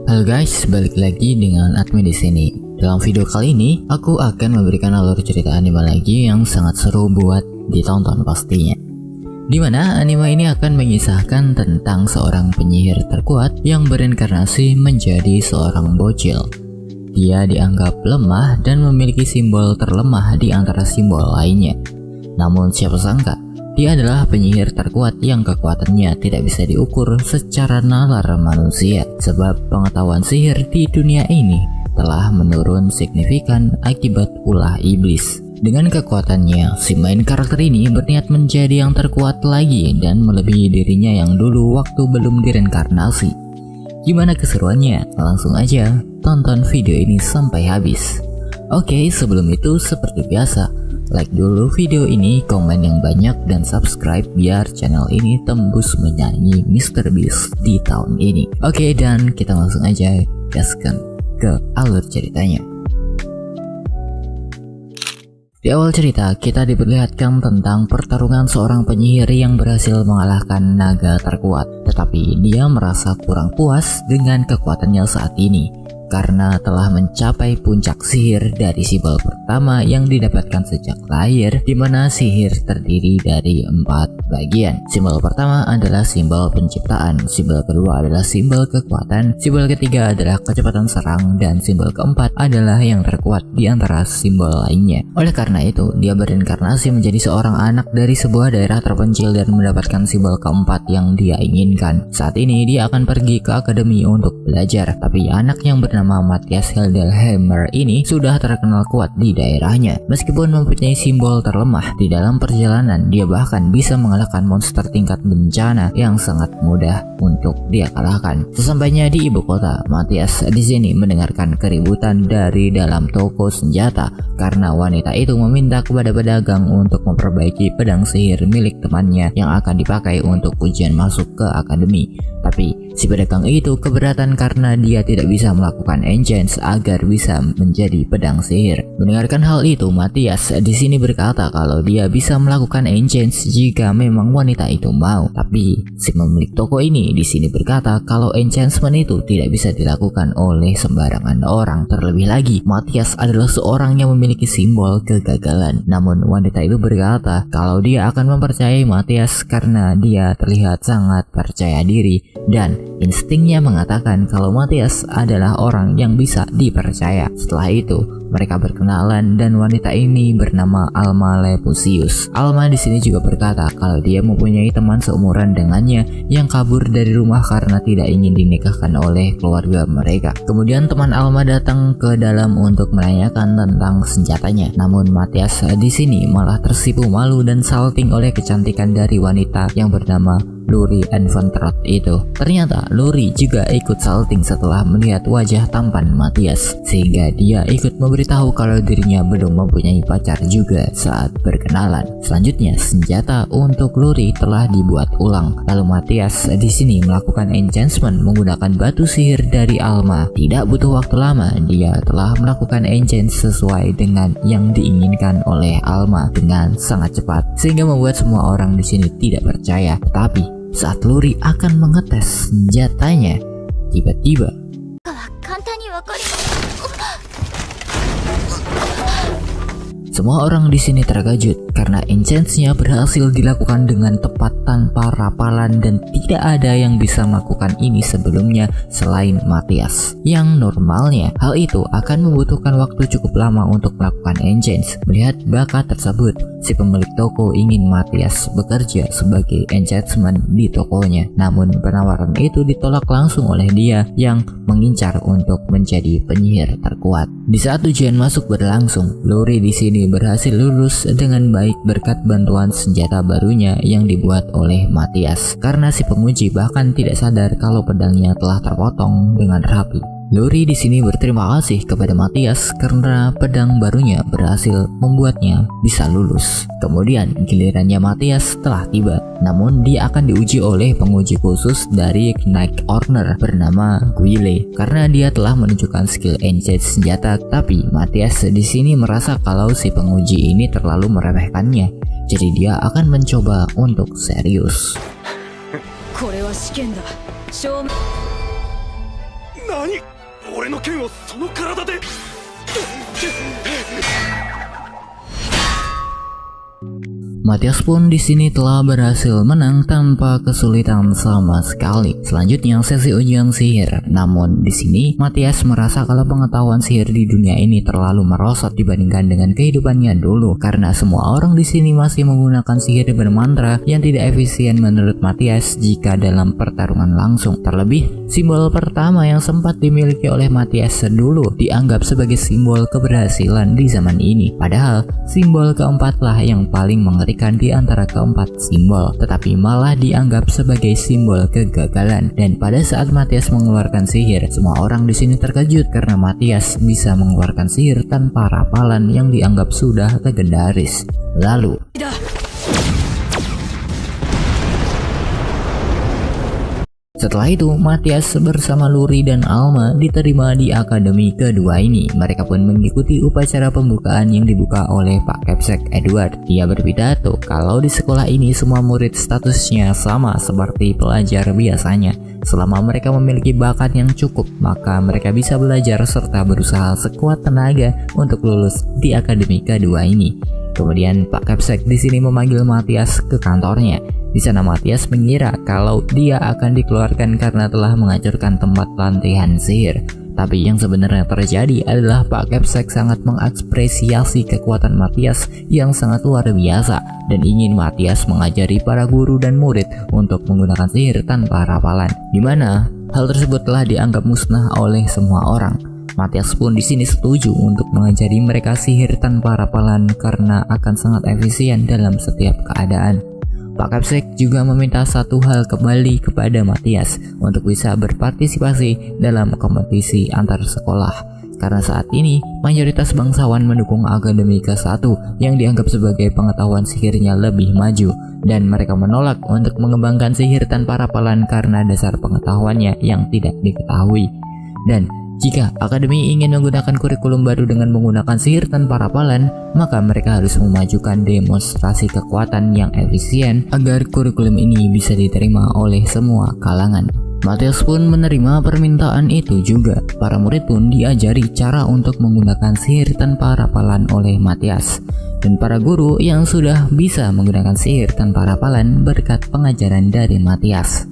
Halo guys, balik lagi dengan admin di sini. Dalam video kali ini, aku akan memberikan alur cerita anime lagi yang sangat seru buat ditonton pastinya. Dimana anime ini akan mengisahkan tentang seorang penyihir terkuat yang berinkarnasi menjadi seorang bocil. Dia dianggap lemah dan memiliki simbol terlemah di antara simbol lainnya. Namun siapa sangka, dia adalah penyihir terkuat yang kekuatannya tidak bisa diukur secara nalar manusia, sebab pengetahuan sihir di dunia ini telah menurun signifikan akibat ulah iblis. Dengan kekuatannya, si main karakter ini berniat menjadi yang terkuat lagi dan melebihi dirinya yang dulu waktu belum direinkarnasi. Gimana keseruannya? Langsung aja tonton video ini sampai habis. Oke, sebelum itu seperti biasa, like dulu video ini, komen yang banyak, dan subscribe biar channel ini tembus menyanyi Mr. Beast di tahun ini. Oke, dan kita langsung aja gaskan ke alur ceritanya. Di awal cerita, kita diperlihatkan tentang pertarungan seorang penyihir yang berhasil mengalahkan naga terkuat. Tetapi dia merasa kurang puas dengan kekuatannya saat ini, karena telah mencapai puncak sihir dari simbol pertama yang didapatkan sejak lahir, di mana sihir terdiri dari 4 bagian. Simbol pertama adalah simbol penciptaan, simbol kedua adalah simbol kekuatan, simbol ketiga adalah kecepatan serang, dan simbol keempat adalah yang terkuat di antara simbol lainnya. Oleh karena itu, dia berinkarnasi menjadi seorang anak dari sebuah daerah terpencil dan mendapatkan simbol keempat yang dia inginkan. Saat ini dia akan pergi ke akademi untuk belajar, tapi anak yang bernama Matthias Hildelheimer ini sudah terkenal kuat di daerahnya. Meskipun mempunyai simbol terlemah, di dalam perjalanan dia bahkan bisa mengalahkan monster tingkat bencana yang sangat mudah untuk dia kalahkan. Sesampainya di ibu kota, Matthias di sini mendengarkan keributan dari dalam toko senjata karena wanita itu meminta kepada pedagang untuk memperbaiki pedang sihir milik temannya yang akan dipakai untuk ujian masuk ke akademi. Tapi si pedagang itu keberatan karena dia tidak bisa melakukan enchant agar bisa menjadi pedang sihir. Mendengarkan hal itu, Matthias di sini berkata kalau dia bisa melakukan enchant jika memang wanita itu mau. Tapi si pemilik toko ini di sini berkata kalau enchantment itu tidak bisa dilakukan oleh sembarangan orang. Terlebih lagi, Matthias adalah seorang yang memiliki simbol kegagalan. Namun wanita itu berkata kalau dia akan mempercayai Matthias karena dia terlihat sangat percaya diri dan instingnya mengatakan kalau Matthias adalah orang yang bisa dipercaya. Setelah itu, mereka berkenalan dan wanita ini bernama Alma Lepusius. Alma di sini juga berkata kalau dia mempunyai teman seumuran dengannya yang kabur dari rumah karena tidak ingin dinikahkan oleh keluarga mereka. Kemudian teman Alma datang ke dalam untuk menanyakan tentang senjatanya. Namun Matthias di sini malah tersipu malu dan salting oleh kecantikan dari wanita yang bernama Luri Enventrot itu. Ternyata Luri juga ikut salting setelah melihat wajah tampan Matthias, sehingga dia ikut memberitahu kalau dirinya belum mempunyai pacar juga saat berkenalan. Selanjutnya, senjata untuk Luri telah dibuat ulang. Lalu Matthias di sini melakukan enchantment menggunakan batu sihir dari Alma. Tidak butuh waktu lama, dia telah melakukan enchant sesuai dengan yang diinginkan oleh Alma dengan sangat cepat, sehingga membuat semua orang di sini tidak percaya. Tetapi saat Luri akan mengetes senjatanya, tiba-tiba semua orang di sini terkejut karena enchantnya berhasil dilakukan dengan tepat tanpa rapalan dan tidak ada yang bisa melakukan ini sebelumnya selain Matthias. Yang normalnya hal itu akan membutuhkan waktu cukup lama untuk melakukan enchant. Melihat bakat tersebut, si pemilik toko ingin Matthias bekerja sebagai enchantment di tokonya. Namun penawaran itu ditolak langsung oleh dia yang mengincar untuk menjadi penyihir terkuat. Di saat ujian masuk berlangsung, Luri di sini berhasil lulus dengan baik berkat bantuan senjata barunya yang dibuat oleh Matthias. Karena si penguji bahkan tidak sadar kalau pedangnya telah terpotong dengan rapi. Luri di sini berterima kasih kepada Matthias karena pedang barunya berhasil membuatnya bisa lulus. Kemudian gilirannya Matthias telah tiba, namun dia akan diuji oleh penguji khusus dari Knight Orner bernama Guile karena dia telah menunjukkan skill enchant senjata. Tapi Matthias di sini merasa kalau si penguji ini terlalu meremehkannya, jadi dia akan mencoba untuk serius. 何？俺の剣をその体で。Matias pun di sini telah berhasil menang tanpa kesulitan sama sekali. Selanjutnya sesi ujian sihir. Namun di sini Matias merasa kalau pengetahuan sihir di dunia ini terlalu merosot dibandingkan dengan kehidupannya dulu, karena semua orang di sini masih menggunakan sihir bermantra yang tidak efisien menurut Matias jika dalam pertarungan langsung. Terlebih simbol pertama yang sempat dimiliki oleh Matias dulu dianggap sebagai simbol keberhasilan di zaman ini. Padahal simbol keempatlah yang paling mengerikan di antara keempat simbol, tetapi malah dianggap sebagai simbol kegagalan. Dan pada saat Matias mengeluarkan sihir, semua orang di sini terkejut karena Matias bisa mengeluarkan sihir tanpa rapalan yang dianggap sudah legendaris. Lalu setelah itu, Matias bersama Luri dan Alma diterima di akademi kedua ini. Mereka pun mengikuti upacara pembukaan yang dibuka oleh Pak Kepsek Edward. Dia berpidato kalau di sekolah ini semua murid statusnya sama seperti pelajar biasanya. Selama mereka memiliki bakat yang cukup, maka mereka bisa belajar serta berusaha sekuat tenaga untuk lulus di akademi kedua ini. Kemudian Pak Kepsek di sini memanggil Matias ke kantornya. Di sana Matias mengira kalau dia akan dikeluarkan karena telah menghancurkan tempat latihan sihir. Tapi yang sebenarnya terjadi adalah Pak Kepsek sangat mengapresiasi kekuatan Matias yang sangat luar biasa dan ingin Matias mengajari para guru dan murid untuk menggunakan sihir tanpa rapalan, di mana hal tersebut telah dianggap musnah oleh semua orang. Matias pun di sini setuju untuk mengajari mereka sihir tanpa rapalan karena akan sangat efisien dalam setiap keadaan. Pak Kepsek juga meminta satu hal kembali kepada Matias untuk bisa berpartisipasi dalam kompetisi antar sekolah. Karena saat ini mayoritas bangsawan mendukung akademi ke-1 yang dianggap sebagai pengetahuan sihirnya lebih maju, dan mereka menolak untuk mengembangkan sihir tanpa rapalan karena dasar pengetahuannya yang tidak diketahui. Dan jika akademi ingin menggunakan kurikulum baru dengan menggunakan sihir tanpa rapalan, maka mereka harus memajukan demonstrasi kekuatan yang efisien agar kurikulum ini bisa diterima oleh semua kalangan. Matias pun menerima permintaan itu juga. Para murid pun diajari cara untuk menggunakan sihir tanpa rapalan oleh Matias. Dan para guru yang sudah bisa menggunakan sihir tanpa rapalan berkat pengajaran dari Matias.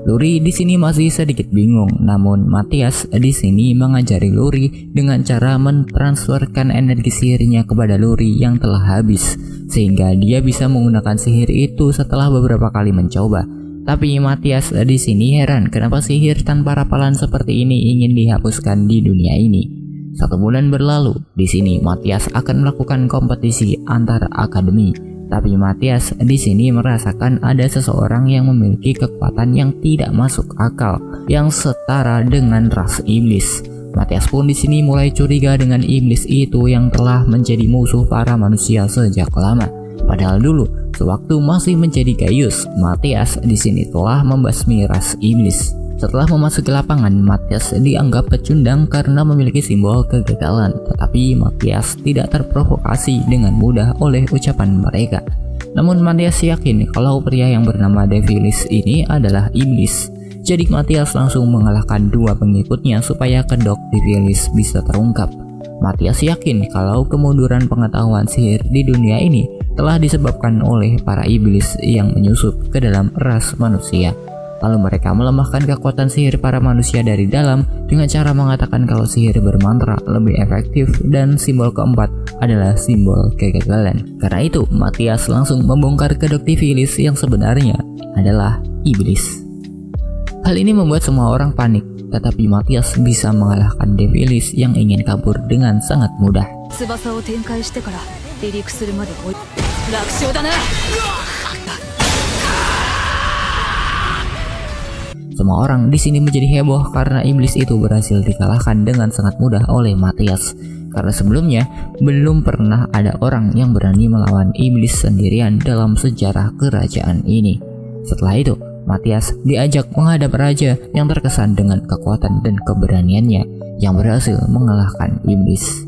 Luri di sini masih sedikit bingung, namun Matias di sini mengajari Luri dengan cara mentransferkan energi sihirnya kepada Luri yang telah habis, sehingga dia bisa menggunakan sihir itu setelah beberapa kali mencoba. Tapi Matias di sini heran kenapa sihir tanpa rapalan seperti ini ingin dihapuskan di dunia ini. 1 bulan berlalu, di sini Matias akan melakukan kompetisi antar akademi. Tapi Matias di sini merasakan ada seseorang yang memiliki kekuatan yang tidak masuk akal, yang setara dengan ras iblis. Matias pun di sini mulai curiga dengan iblis itu yang telah menjadi musuh para manusia sejak lama. Padahal dulu, sewaktu masih menjadi Gaius, Matias di sini telah membasmi ras iblis. Setelah memasuki lapangan, Matias dianggap pecundang karena memiliki simbol kegagalan, tetapi Matias tidak terprovokasi dengan mudah oleh ucapan mereka. Namun Matias yakin kalau pria yang bernama Devilis ini adalah iblis. Jadi Matias langsung mengalahkan 2 pengikutnya supaya kedok Devilis bisa terungkap. Matias yakin kalau kemunduran pengetahuan sihir di dunia ini telah disebabkan oleh para iblis yang menyusup ke dalam ras manusia. Lalu mereka melemahkan kekuatan sihir para manusia dari dalam dengan cara mengatakan kalau sihir bermantra lebih efektif dan simbol keempat adalah simbol kegagalan. Karena itu, Matias langsung membongkar kedok Devilis yang sebenarnya adalah iblis. Hal ini membuat semua orang panik, tetapi Matias bisa mengalahkan Devilis yang ingin kabur dengan sangat mudah. Semua orang di sini menjadi heboh karena iblis itu berhasil dikalahkan dengan sangat mudah oleh Matias. Karena sebelumnya belum pernah ada orang yang berani melawan iblis sendirian dalam sejarah kerajaan ini. Setelah itu, Matias diajak menghadap raja yang terkesan dengan kekuatan dan keberaniannya yang berhasil mengalahkan iblis.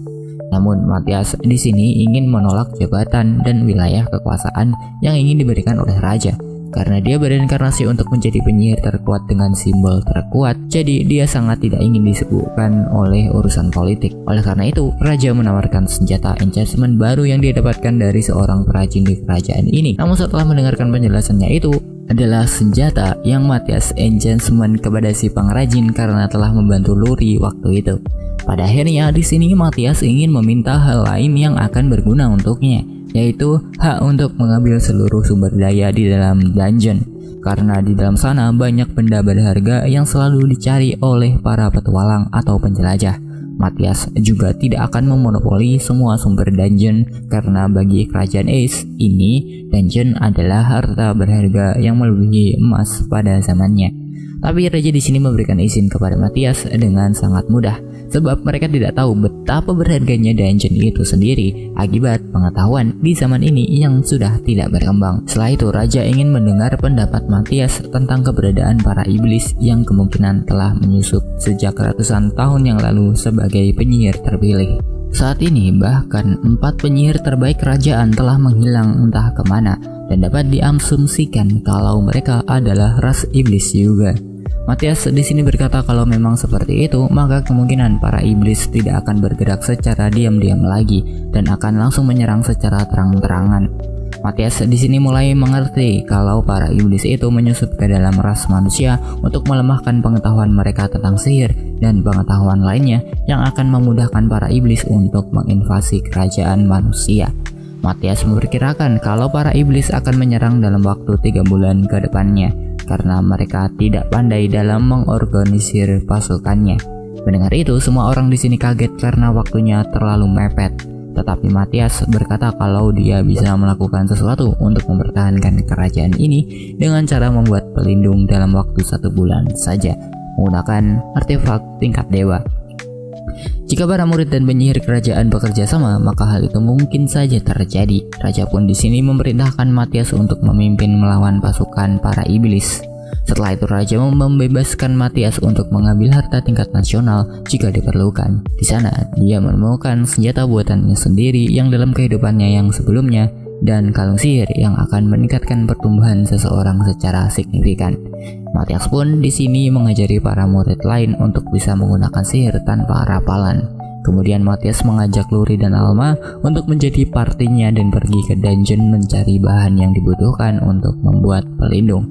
Namun Matias di sini ingin menolak jabatan dan wilayah kekuasaan yang ingin diberikan oleh raja. Karena dia berinkarnasi untuk menjadi penyihir terkuat dengan simbol terkuat, jadi dia sangat tidak ingin disibukkan oleh urusan politik. Oleh karena itu, Raja menawarkan senjata enchantment baru yang dia dapatkan dari seorang perajin di kerajaan ini. Namun setelah mendengarkan penjelasannya itu, adalah senjata yang Matthias enchantment kepada si pengrajin karena telah membantu Luri waktu itu. Pada akhirnya di sini Matthias ingin meminta hal lain yang akan berguna untuknya, yaitu hak untuk mengambil seluruh sumber daya di dalam dungeon. Karena di dalam sana banyak benda berharga yang selalu dicari oleh para petualang atau penjelajah. Matthias juga tidak akan memonopoli semua sumber dungeon karena bagi kerajaan Ace ini dungeon adalah harta berharga yang melebihi emas pada zamannya. Tapi raja di sini memberikan izin kepada Matthias dengan sangat mudah, sebab mereka tidak tahu betapa berharganya dungeon itu sendiri akibat pengetahuan di zaman ini yang sudah tidak berkembang. Setelah itu raja ingin mendengar pendapat Matthias tentang keberadaan para iblis yang kemungkinan telah menyusup sejak ratusan tahun yang lalu sebagai penyihir terpilih. Saat ini bahkan 4 penyihir terbaik kerajaan telah menghilang entah kemana dan dapat diasumsikan kalau mereka adalah ras iblis juga. Matthias di sini berkata kalau memang seperti itu, maka kemungkinan para iblis tidak akan bergerak secara diam-diam lagi dan akan langsung menyerang secara terang-terangan. Matthias di sini mulai mengerti kalau para iblis itu menyusup ke dalam ras manusia untuk melemahkan pengetahuan mereka tentang sihir dan pengetahuan lainnya yang akan memudahkan para iblis untuk menginvasi kerajaan manusia. Matthias memperkirakan kalau para iblis akan menyerang dalam waktu 3 bulan ke depannya karena mereka tidak pandai dalam mengorganisir pasukannya. Mendengar itu, semua orang di sini kaget karena waktunya terlalu mepet. Tetapi Matthias berkata kalau dia bisa melakukan sesuatu untuk mempertahankan kerajaan ini dengan cara membuat pelindung dalam waktu 1 bulan saja menggunakan artefak tingkat dewa. Jika para murid dan penyihir kerajaan bekerja sama, maka hal itu mungkin saja terjadi. Raja pun di sini memerintahkan Matthias untuk memimpin melawan pasukan para iblis. Setelah itu raja membebaskan Matthias untuk mengambil harta tingkat nasional jika diperlukan. Di sana dia menemukan senjata buatannya sendiri yang dalam kehidupannya yang sebelumnya dan kalung sihir yang akan meningkatkan pertumbuhan seseorang secara signifikan. Matthias pun di sini mengajari para murid lain untuk bisa menggunakan sihir tanpa rapalan. Kemudian Matthias mengajak Luri dan Alma untuk menjadi partinya dan pergi ke dungeon mencari bahan yang dibutuhkan untuk membuat pelindung.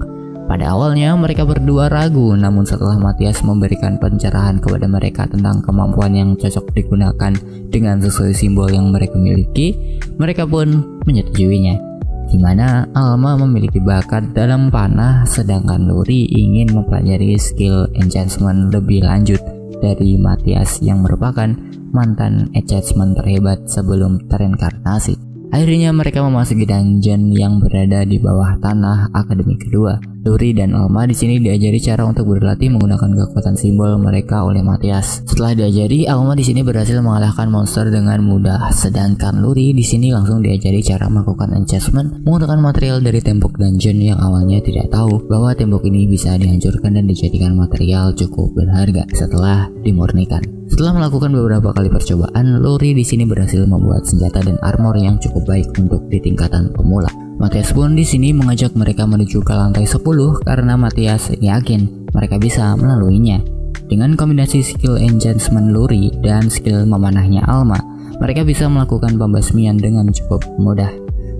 Pada awalnya mereka berdua ragu, namun setelah Matthias memberikan pencerahan kepada mereka tentang kemampuan yang cocok digunakan dengan sesuai simbol yang mereka miliki, mereka pun menyetujuinya. Di mana Alma memiliki bakat dalam panah sedangkan Luri ingin mempelajari skill enchantment lebih lanjut dari Matthias yang merupakan mantan enchantment terhebat sebelum terinkarnasi. Akhirnya mereka memasuki dungeon yang berada di bawah tanah akademi kedua. Luri dan Alma di sini diajari cara untuk berlatih menggunakan kekuatan simbol mereka oleh Matthias. Setelah diajari, Alma di sini berhasil mengalahkan monster dengan mudah, sedangkan Luri di sini langsung diajari cara melakukan enchantment menggunakan material dari tembok dungeon yang awalnya tidak tahu bahwa tembok ini bisa dihancurkan dan dijadikan material cukup berharga setelah dimurnikan. Setelah melakukan beberapa kali percobaan, Luri di sini berhasil membuat senjata dan armor yang cukup baik untuk di tingkatan pemula. Matthias pun di sini mengajak mereka menuju ke lantai 10 karena Matthias yakin mereka bisa melaluinya. Dengan kombinasi skill enchantment Luri dan skill memanahnya Alma, mereka bisa melakukan pembasmian dengan cukup mudah.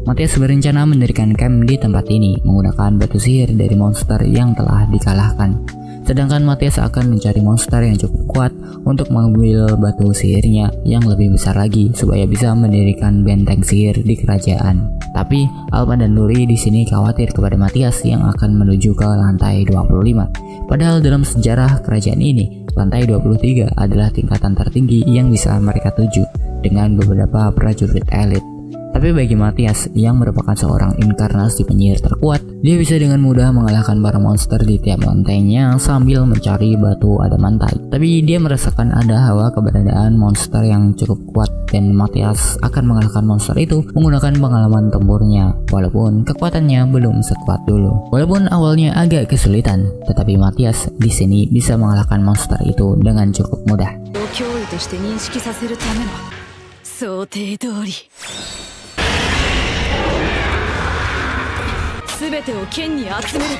Matthias berencana mendirikan camp di tempat ini menggunakan batu sihir dari monster yang telah dikalahkan. Sedangkan Matthias akan mencari monster yang cukup kuat untuk mengambil batu sihirnya yang lebih besar lagi supaya bisa mendirikan benteng sihir di kerajaan. Tapi Alma dan Luri di sini khawatir kepada Matthias yang akan menuju ke lantai 25. Padahal dalam sejarah kerajaan ini, lantai 23 adalah tingkatan tertinggi yang bisa mereka tuju dengan beberapa prajurit elit. Tapi bagi Matthias yang merupakan seorang inkarnasi penyihir terkuat, dia bisa dengan mudah mengalahkan para monster di tiap lantainya sambil mencari batu adamantai. Tapi dia merasakan ada hawa keberadaan monster yang cukup kuat dan Matthias akan mengalahkan monster itu menggunakan pengalaman tempurnya, walaupun kekuatannya belum sekuat dulu. Walaupun awalnya agak kesulitan, tetapi Matthias di sini bisa mengalahkan monster itu dengan cukup mudah. 全てを剣に集める。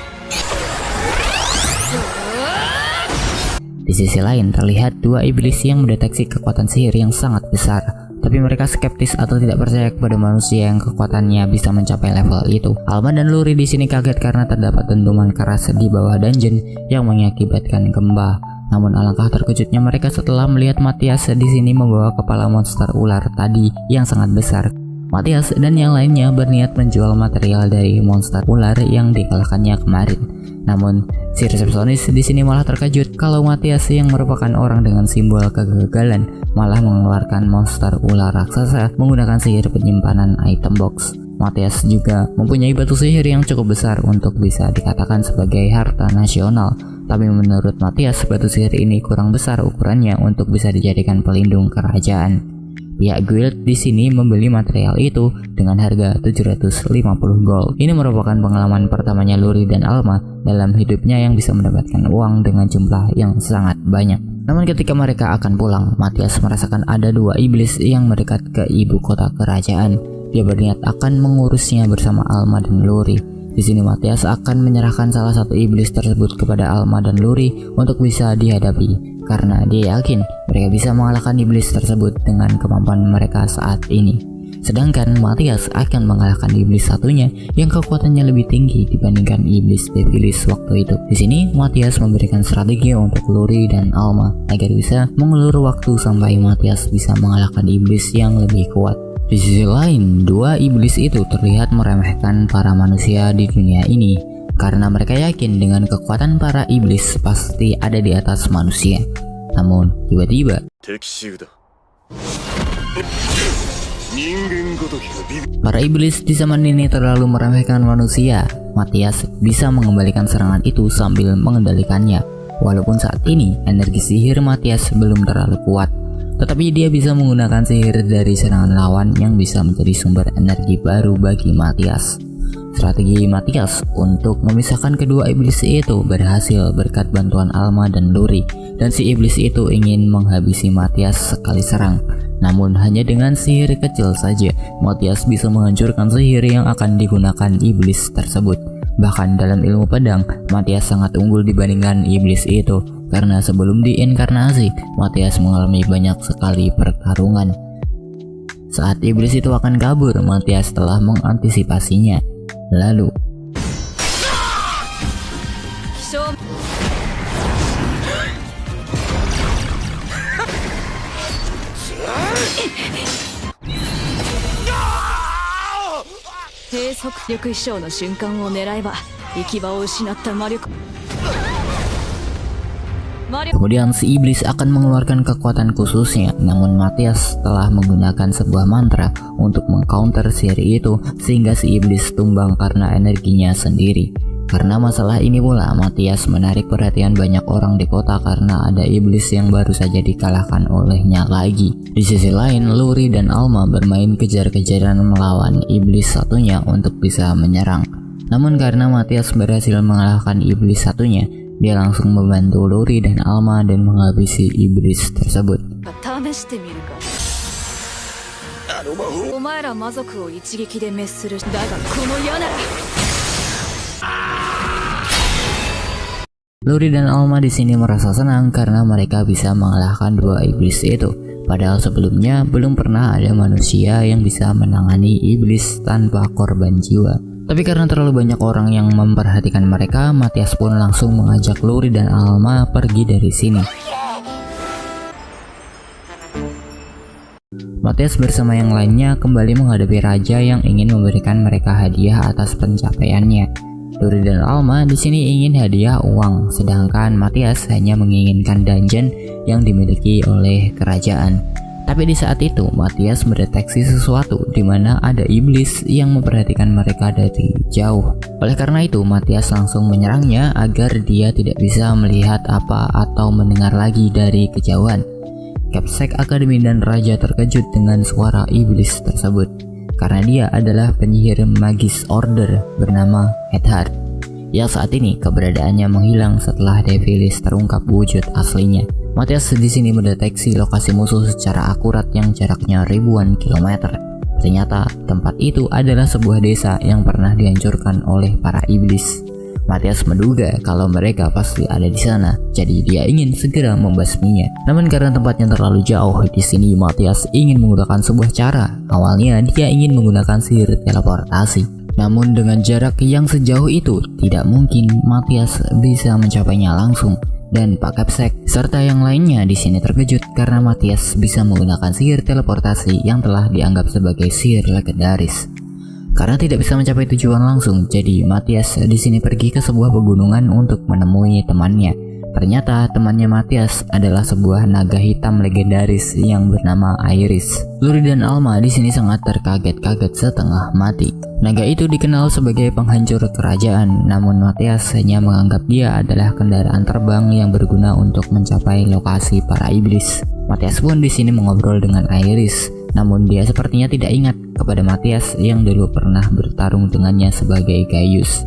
Di sisi lain, terlihat dua iblis yang mendeteksi kekuatan sihir yang sangat besar. Tapi mereka skeptis atau tidak percaya kepada manusia yang kekuatannya bisa mencapai level itu. Alma dan Luri di sini kaget karena terdapat dentuman keras di bawah dungeon yang mengakibatkan gempa. Namun alangkah terkejutnya mereka setelah melihat Matias di sini membawa kepala monster ular tadi yang sangat besar. Matias dan yang lainnya berniat menjual material dari monster ular yang dikalahkannya kemarin. Namun, si resepsionis di sini malah terkejut kalau Matias yang merupakan orang dengan simbol kegagalan malah mengeluarkan monster ular raksasa menggunakan sihir penyimpanan item box. Matias juga mempunyai batu sihir yang cukup besar untuk bisa dikatakan sebagai harta nasional. Tapi menurut Matias, batu sihir ini kurang besar ukurannya untuk bisa dijadikan pelindung kerajaan. Pihak guild di sini membeli material itu dengan harga 750 gold. Ini merupakan pengalaman pertamanya Luri dan Alma dalam hidupnya yang bisa mendapatkan uang dengan jumlah yang sangat banyak. Namun ketika mereka akan pulang, Matias merasakan ada dua iblis yang mendekat ke ibu kota kerajaan. Dia berniat akan mengurusnya bersama Alma dan Luri. Di sini Matias akan menyerahkan salah satu iblis tersebut kepada Alma dan Luri untuk bisa dihadapi. Karena dia yakin mereka bisa mengalahkan iblis tersebut dengan kemampuan mereka saat ini. Sedangkan Matias akan mengalahkan iblis satunya yang kekuatannya lebih tinggi dibandingkan iblis Devilis waktu itu. Di sini Matias memberikan strategi untuk Luri dan Alma agar bisa mengulur waktu sampai Matias bisa mengalahkan iblis yang lebih kuat. Di sisi lain, dua iblis itu terlihat meremehkan para manusia di dunia ini karena mereka yakin dengan kekuatan para iblis pasti ada di atas manusia. Namun tiba-tiba para iblis di zaman ini terlalu meremehkan manusia. Matias bisa mengembalikan serangan itu sambil mengendalikannya. Walaupun saat ini energi sihir Matias belum terlalu kuat, tetapi dia bisa menggunakan sihir dari serangan lawan yang bisa menjadi sumber energi baru bagi Matias. Strategi Matias untuk memisahkan kedua iblis itu berhasil berkat bantuan Alma dan Luri, dan si iblis itu ingin menghabisi Matias sekali serang. Namun hanya dengan sihir kecil saja, Matias bisa menghancurkan sihir yang akan digunakan iblis tersebut. Bahkan dalam ilmu pedang, Matias sangat unggul dibandingkan iblis itu, karena sebelum diinkarnasi, Matias mengalami banyak sekali pertarungan. Saat iblis itu akan kabur, Matias telah mengantisipasinya. Lalu kemudian si iblis akan mengeluarkan kekuatan khususnya. Namun Matias telah menggunakan sebuah mantra untuk mengcounter sihir itu sehingga si iblis tumbang karena energinya sendiri. Karena masalah ini pula Matias menarik perhatian banyak orang di kota karena ada iblis yang baru saja dikalahkan olehnya lagi. Di sisi lain, Luri dan Alma bermain kejar-kejaran melawan iblis satunya untuk bisa menyerang. Namun karena Matias berhasil mengalahkan iblis satunya, dia langsung membantu Luri dan Alma dan menghabisi iblis tersebut. Luri dan Alma di sini merasa senang karena mereka bisa mengalahkan dua iblis itu. Padahal sebelumnya belum pernah ada manusia yang bisa menangani iblis tanpa korban jiwa. Tapi karena terlalu banyak orang yang memperhatikan mereka, Matias pun langsung mengajak Luri dan Alma pergi dari sini. Matias bersama yang lainnya kembali menghadapi raja yang ingin memberikan mereka hadiah atas pencapaiannya. Luri dan Alma di sini ingin hadiah uang, sedangkan Matias hanya menginginkan dungeon yang dimiliki oleh kerajaan. Tapi di saat itu Matias mendeteksi sesuatu di mana ada iblis yang memperhatikan mereka dari jauh. Oleh karena itu Matias langsung menyerangnya agar dia tidak bisa melihat apa atau mendengar lagi dari kejauhan. Capsec Academy dan Raja terkejut dengan suara iblis tersebut karena dia adalah penyihir magis order bernama Edhard yang saat ini keberadaannya menghilang setelah Devilis terungkap wujud aslinya. Matias di sini mendeteksi lokasi musuh secara akurat yang jaraknya ribuan kilometer. Ternyata tempat itu adalah sebuah desa yang pernah dihancurkan oleh para iblis. Matias menduga kalau mereka pasti ada di sana, jadi dia ingin segera membasminya. Namun karena tempatnya terlalu jauh, di sini Matias ingin menggunakan sebuah cara. Awalnya dia ingin menggunakan sihir teleportasi. Namun dengan jarak yang sejauh itu, tidak mungkin Matias bisa mencapainya langsung. Dan Pak Kapsek serta yang lainnya di sini terkejut karena Matias bisa menggunakan sihir teleportasi yang telah dianggap sebagai sihir legendaris. Karena tidak bisa mencapai tujuan langsung, jadi Matias di sini pergi ke sebuah pegunungan untuk menemui temannya. Ternyata temannya Matias adalah sebuah naga hitam legendaris yang bernama Iris. Luri dan Alma di sini sangat terkaget-kaget setengah mati. Naga itu dikenal sebagai penghancur kerajaan, namun Matias hanya menganggap dia adalah kendaraan terbang yang berguna untuk mencapai lokasi para iblis. Matias pun di sini mengobrol dengan Iris, namun dia sepertinya tidak ingat kepada Matias yang dulu pernah bertarung dengannya sebagai Gaius.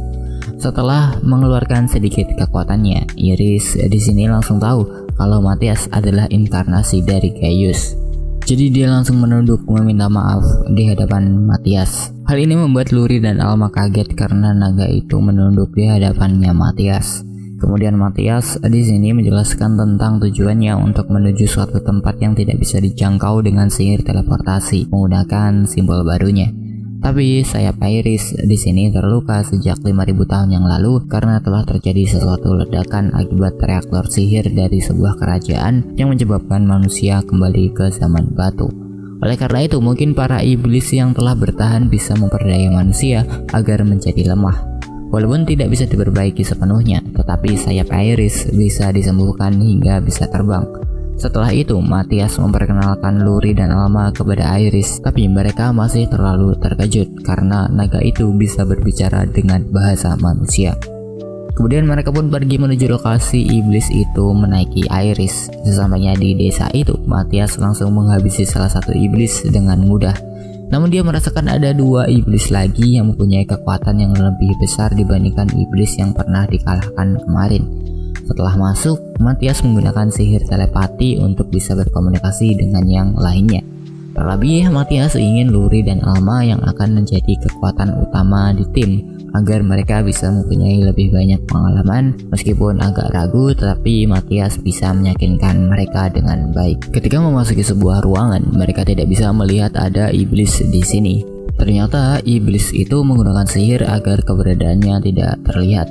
Setelah mengeluarkan sedikit kekuatannya, Iris di sini langsung tahu kalau Matias adalah inkarnasi dari Gaius. Jadi dia langsung menunduk meminta maaf di hadapan Matias. Hal ini membuat Luri dan Alma kaget karena naga itu menunduk di hadapannya Matias. Kemudian Matias di sini menjelaskan tentang tujuannya untuk menuju suatu tempat yang tidak bisa dijangkau dengan sihir teleportasi menggunakan simbol barunya. Tapi sayap Iris di sini terluka sejak 5.000 tahun yang lalu karena telah terjadi sesuatu ledakan akibat reaktor sihir dari sebuah kerajaan yang menyebabkan manusia kembali ke zaman batu. Oleh karena itu, mungkin para iblis yang telah bertahan bisa memperdaya manusia agar menjadi lemah. Walaupun tidak bisa diperbaiki sepenuhnya, tetapi sayap Iris bisa disembuhkan hingga bisa terbang. Setelah itu, Matias memperkenalkan Luri dan Alma kepada Iris, tapi mereka masih terlalu terkejut karena naga itu bisa berbicara dengan bahasa manusia. Kemudian mereka pun pergi menuju lokasi iblis itu menaiki Iris. Sesampainya di desa itu, Matias langsung menghabisi salah satu iblis dengan mudah. Namun dia merasakan ada 2 iblis lagi yang mempunyai kekuatan yang lebih besar dibandingkan iblis yang pernah dikalahkan kemarin. Setelah masuk, Matias menggunakan sihir telepati untuk bisa berkomunikasi dengan yang lainnya. Terlebih, Matias ingin Luri dan Alma yang akan menjadi kekuatan utama di tim agar mereka bisa mempunyai lebih banyak pengalaman. Meskipun agak ragu, tetapi Matias bisa meyakinkan mereka dengan baik. Ketika memasuki sebuah ruangan, mereka tidak bisa melihat ada iblis di sini. Ternyata iblis itu menggunakan sihir agar keberadaannya tidak terlihat.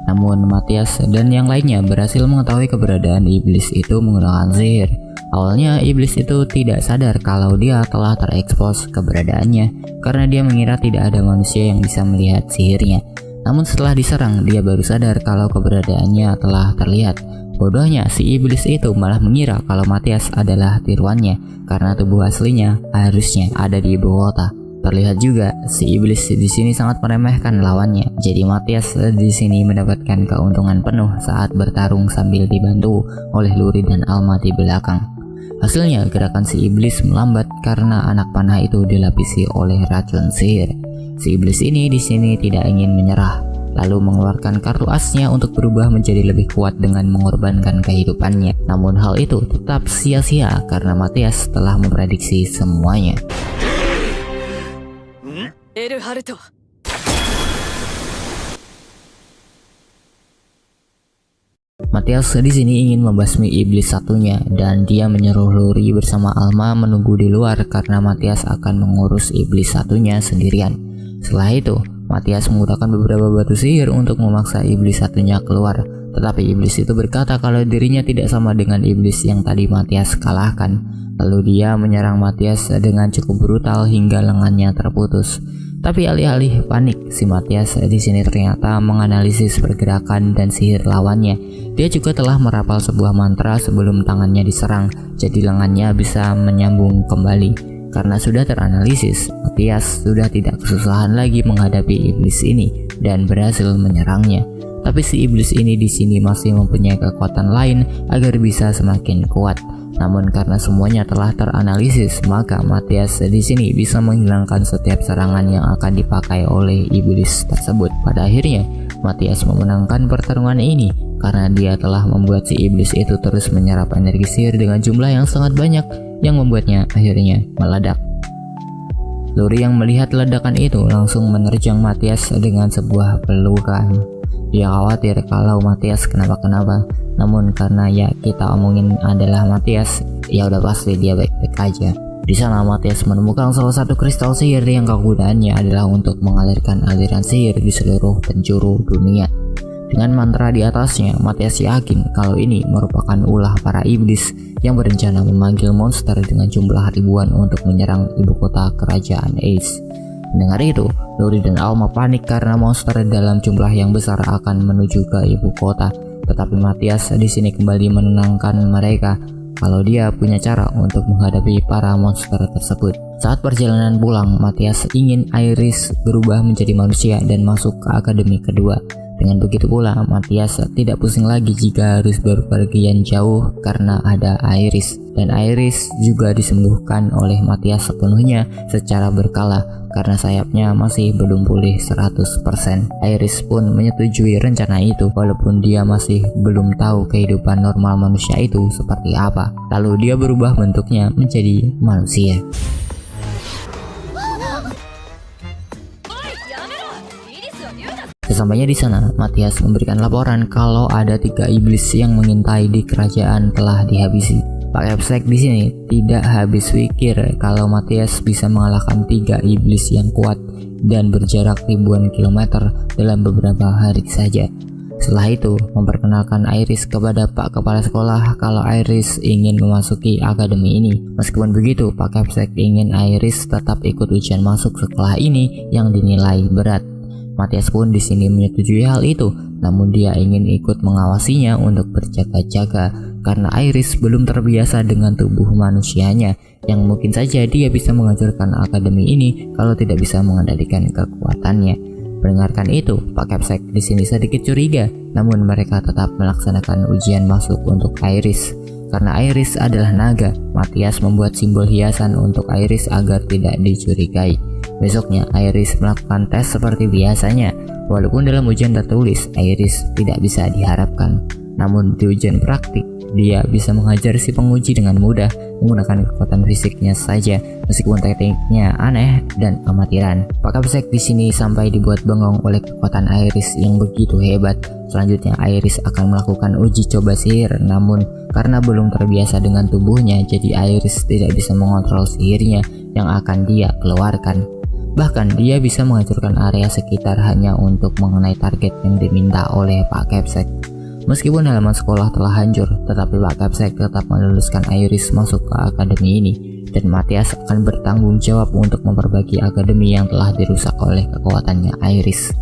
Namun Matias dan yang lainnya berhasil mengetahui keberadaan iblis itu menggunakan sihir. Awalnya iblis itu tidak sadar kalau dia telah terekspos keberadaannya karena dia mengira tidak ada manusia yang bisa melihat sihirnya. Namun setelah diserang, dia baru sadar kalau keberadaannya telah terlihat. Bodohnya, si iblis itu malah mengira kalau Matias adalah tiruannya karena tubuh aslinya harusnya ada di ibu kota. Terlihat juga si iblis di sini sangat meremehkan lawannya. Jadi Matias di sini mendapatkan keuntungan penuh saat bertarung sambil dibantu oleh Luri dan Alma di belakang. Hasilnya gerakan si iblis melambat karena anak panah itu dilapisi oleh racun sihir. Si iblis ini di sini tidak ingin menyerah, lalu mengeluarkan kartu asnya untuk berubah menjadi lebih kuat dengan mengorbankan kehidupannya. Namun hal itu tetap sia-sia karena Matias telah memprediksi semuanya. Haruto. Matias di sini ingin membasmi iblis satunya dan dia menyuruh Luri bersama Alma menunggu di luar karena Matias akan mengurus iblis satunya sendirian. Setelah itu, Matias menggunakan beberapa batu sihir untuk memaksa iblis satunya keluar. Tetapi iblis itu berkata kalau dirinya tidak sama dengan iblis yang tadi Matias kalahkan. Lalu dia menyerang Matias dengan cukup brutal hingga lengannya terputus. Tapi alih-alih panik, si Matias di sini ternyata menganalisis pergerakan dan sihir lawannya. Dia juga telah merapal sebuah mantra sebelum tangannya diserang, jadi lengannya bisa menyambung kembali. Karena sudah teranalisis, Matias sudah tidak kesusahan lagi menghadapi iblis ini dan berhasil menyerangnya. Tapi si iblis ini di sini masih mempunyai kekuatan lain agar bisa semakin kuat. Namun karena semuanya telah teranalisis, maka Matias di sini bisa menghilangkan setiap serangan yang akan dipakai oleh iblis tersebut. Pada akhirnya, Matias memenangkan pertarungan ini karena dia telah membuat si iblis itu terus menyerap energi sihir dengan jumlah yang sangat banyak yang membuatnya akhirnya meledak. Luri yang melihat ledakan itu langsung menerjang Matias dengan sebuah pelukan. Dia khawatir kalau Matias kenapa-kenapa, namun karena ya kita omongin adalah Matias, ya udah pasti dia baik-baik aja. Di sana Matias menemukan salah satu kristal sihir yang kegunaannya adalah untuk mengalirkan aliran sihir di seluruh penjuru dunia. Dengan mantra di atasnya, Matias yakin kalau ini merupakan ulah para iblis yang berencana memanggil monster dengan jumlah ribuan untuk menyerang ibu kota kerajaan Ace. Mendengar itu, Luri dan Alma panik karena monster dalam jumlah yang besar akan menuju ke ibu kota. Tetapi Matias di sini kembali menenangkan mereka kalau dia punya cara untuk menghadapi para monster tersebut. Saat perjalanan pulang, Matias ingin Iris berubah menjadi manusia dan masuk ke akademi kedua. Dengan begitu pula, Matias tidak pusing lagi jika harus berpergian jauh karena ada Iris. Dan Iris juga disembuhkan oleh Matias sepenuhnya secara berkala karena sayapnya masih belum pulih 100%. Iris pun menyetujui rencana itu walaupun dia masih belum tahu kehidupan normal manusia itu seperti apa. Lalu dia berubah bentuknya menjadi manusia. Sesampainya di sana, Matias memberikan laporan kalau ada 3 iblis yang mengintai di kerajaan telah dihabisi. Pak Capsek di sini tidak habis pikir kalau Matias bisa mengalahkan 3 iblis yang kuat dan berjarak ribuan kilometer dalam beberapa hari saja. Setelah itu, memperkenalkan Iris kepada Pak Kepala Sekolah kalau Iris ingin memasuki akademi ini. Meskipun begitu, Pak Capsek ingin Iris tetap ikut ujian masuk sekolah ini yang dinilai berat. Matias pun di sini menyetujui hal itu, namun dia ingin ikut mengawasinya untuk berjaga-jaga karena Iris belum terbiasa dengan tubuh manusianya yang mungkin saja dia bisa menghancurkan akademi ini kalau tidak bisa mengendalikan kekuatannya. Mendengarkan itu, Pak Capsek di sini sedikit curiga, namun mereka tetap melaksanakan ujian masuk untuk Iris. Karena Iris adalah naga, Matias membuat simbol hiasan untuk Iris agar tidak dicurigai. Besoknya, Iris melakukan tes seperti biasanya. Walaupun dalam ujian tertulis, Iris tidak bisa diharapkan. Namun di ujian praktik, dia bisa menghajar si penguji dengan mudah menggunakan kekuatan fisiknya saja, meskipun tekniknya aneh dan amatiran. Pak Capsek di sini sampai dibuat bengong oleh kekuatan Iris yang begitu hebat. Selanjutnya, Iris akan melakukan uji coba sihir, namun karena belum terbiasa dengan tubuhnya, jadi Iris tidak bisa mengontrol sihirnya yang akan dia keluarkan. Bahkan dia bisa menghancurkan area sekitar hanya untuk mengenai target yang diminta oleh Pak Capsek. Meskipun halaman sekolah telah hancur, tetapi Pak Capsek tetap meluluskan Iris masuk ke akademi ini, dan Matias akan bertanggung jawab untuk memperbaiki akademi yang telah dirusak oleh kekuatannya Iris.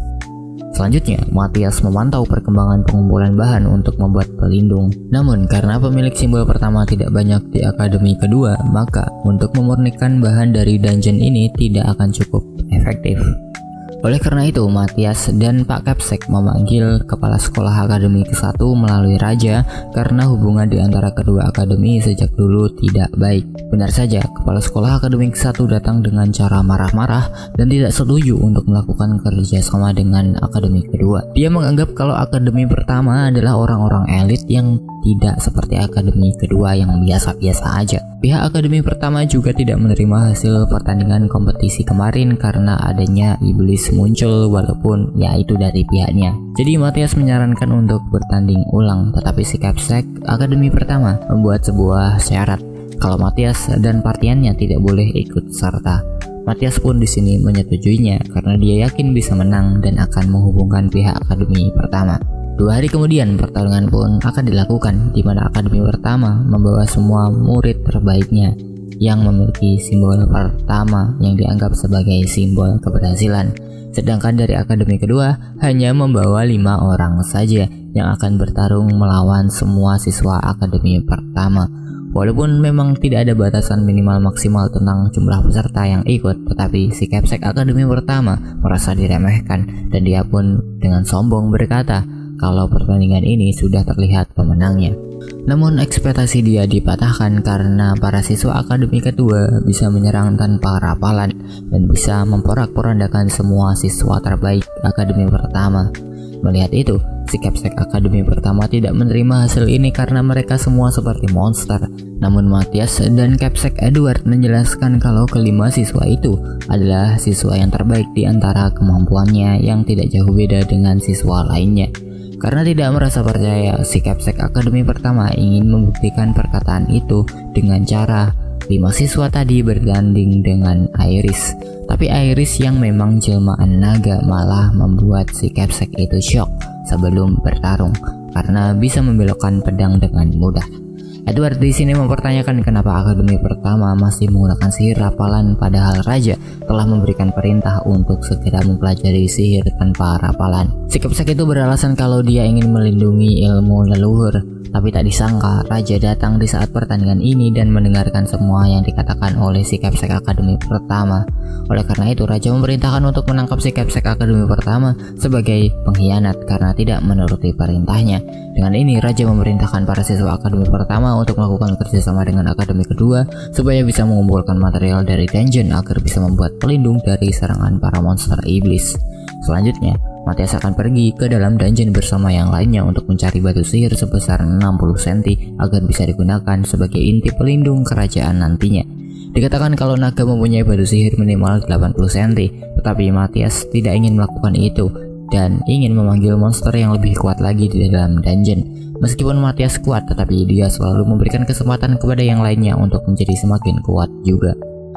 Selanjutnya, Matias memantau perkembangan pengumpulan bahan untuk membuat pelindung. Namun, karena pemilik simbol pertama tidak banyak di akademi kedua, maka untuk memurnikan bahan dari dungeon ini tidak akan cukup efektif. Oleh karena itu, Matias dan Pak Capsek memanggil kepala sekolah akademi ke-1 melalui raja karena hubungan di antara kedua akademi sejak dulu tidak baik. Benar saja, kepala sekolah akademi ke-1 datang dengan cara marah-marah dan tidak setuju untuk melakukan kerjasama dengan akademi kedua. Dia menganggap kalau akademi pertama adalah orang-orang elit yang tidak seperti akademi kedua yang biasa-biasa aja. Pihak akademi pertama juga tidak menerima hasil pertandingan kompetisi kemarin karena adanya iblis muncul, walaupun ya itu dari pihaknya. Jadi Matias menyarankan untuk bertanding ulang, tetapi si Capsek akademi pertama membuat sebuah syarat kalau Matias dan partiannya tidak boleh ikut serta. Matias pun di sini menyetujuinya karena dia yakin bisa menang dan akan menghubungkan pihak akademi pertama. 2 hari kemudian pertarungan pun akan dilakukan, di mana akademi pertama membawa semua murid terbaiknya yang memiliki simbol pertama yang dianggap sebagai simbol keberhasilan. Sedangkan dari akademi kedua hanya membawa 5 orang saja yang akan bertarung melawan semua siswa akademi pertama. Walaupun memang tidak ada batasan minimal maksimal tentang jumlah peserta yang ikut, tetapi si Capsek akademi pertama merasa diremehkan dan dia pun dengan sombong berkata kalau pertandingan ini sudah terlihat pemenangnya. Namun ekspektasi dia dipatahkan karena para siswa akademi kedua bisa menyerang tanpa rapalan dan bisa memporak-porandakan semua siswa terbaik akademi pertama. Melihat itu, Si Capsek Akademi pertama tidak menerima hasil ini karena mereka semua seperti monster. Namun Matthias dan Capsek Edward menjelaskan kalau kelima siswa itu adalah siswa yang terbaik di antara kemampuannya yang tidak jauh beda dengan siswa lainnya. Karena tidak merasa percaya, si Capsek Akademi pertama ingin membuktikan perkataan itu dengan cara 5 siswa tadi bertanding dengan Iris. Tapi Iris yang memang jelmaan naga malah membuat si Capsek itu shock sebelum bertarung karena bisa membelokkan pedang dengan mudah. Edward di sini mempertanyakan kenapa Akademi pertama masih menggunakan sihir rapalan padahal Raja telah memberikan perintah untuk segera mempelajari sihir tanpa rapalan. Si Capsek itu beralasan kalau dia ingin melindungi ilmu leluhur, tapi tak disangka Raja datang di saat pertandingan ini dan mendengarkan semua yang dikatakan oleh si Capsek Akademi pertama. Oleh karena itu Raja memerintahkan untuk menangkap si Capsek Akademi pertama sebagai pengkhianat karena tidak menuruti perintahnya. Dengan ini Raja memerintahkan para siswa Akademi pertama untuk melakukan kerjasama dengan Akademi kedua supaya bisa mengumpulkan material dari dungeon agar bisa membuat pelindung dari serangan para monster iblis. Selanjutnya Matthias akan pergi ke dalam dungeon bersama yang lainnya untuk mencari batu sihir sebesar 60 cm agar bisa digunakan sebagai inti pelindung kerajaan nantinya. Dikatakan kalau naga mempunyai batu sihir minimal 80 cm, tetapi Matthias tidak ingin melakukan itu dan ingin memanggil monster yang lebih kuat lagi di dalam dungeon. Meskipun Matthias kuat, tetapi dia selalu memberikan kesempatan kepada yang lainnya untuk menjadi semakin kuat juga.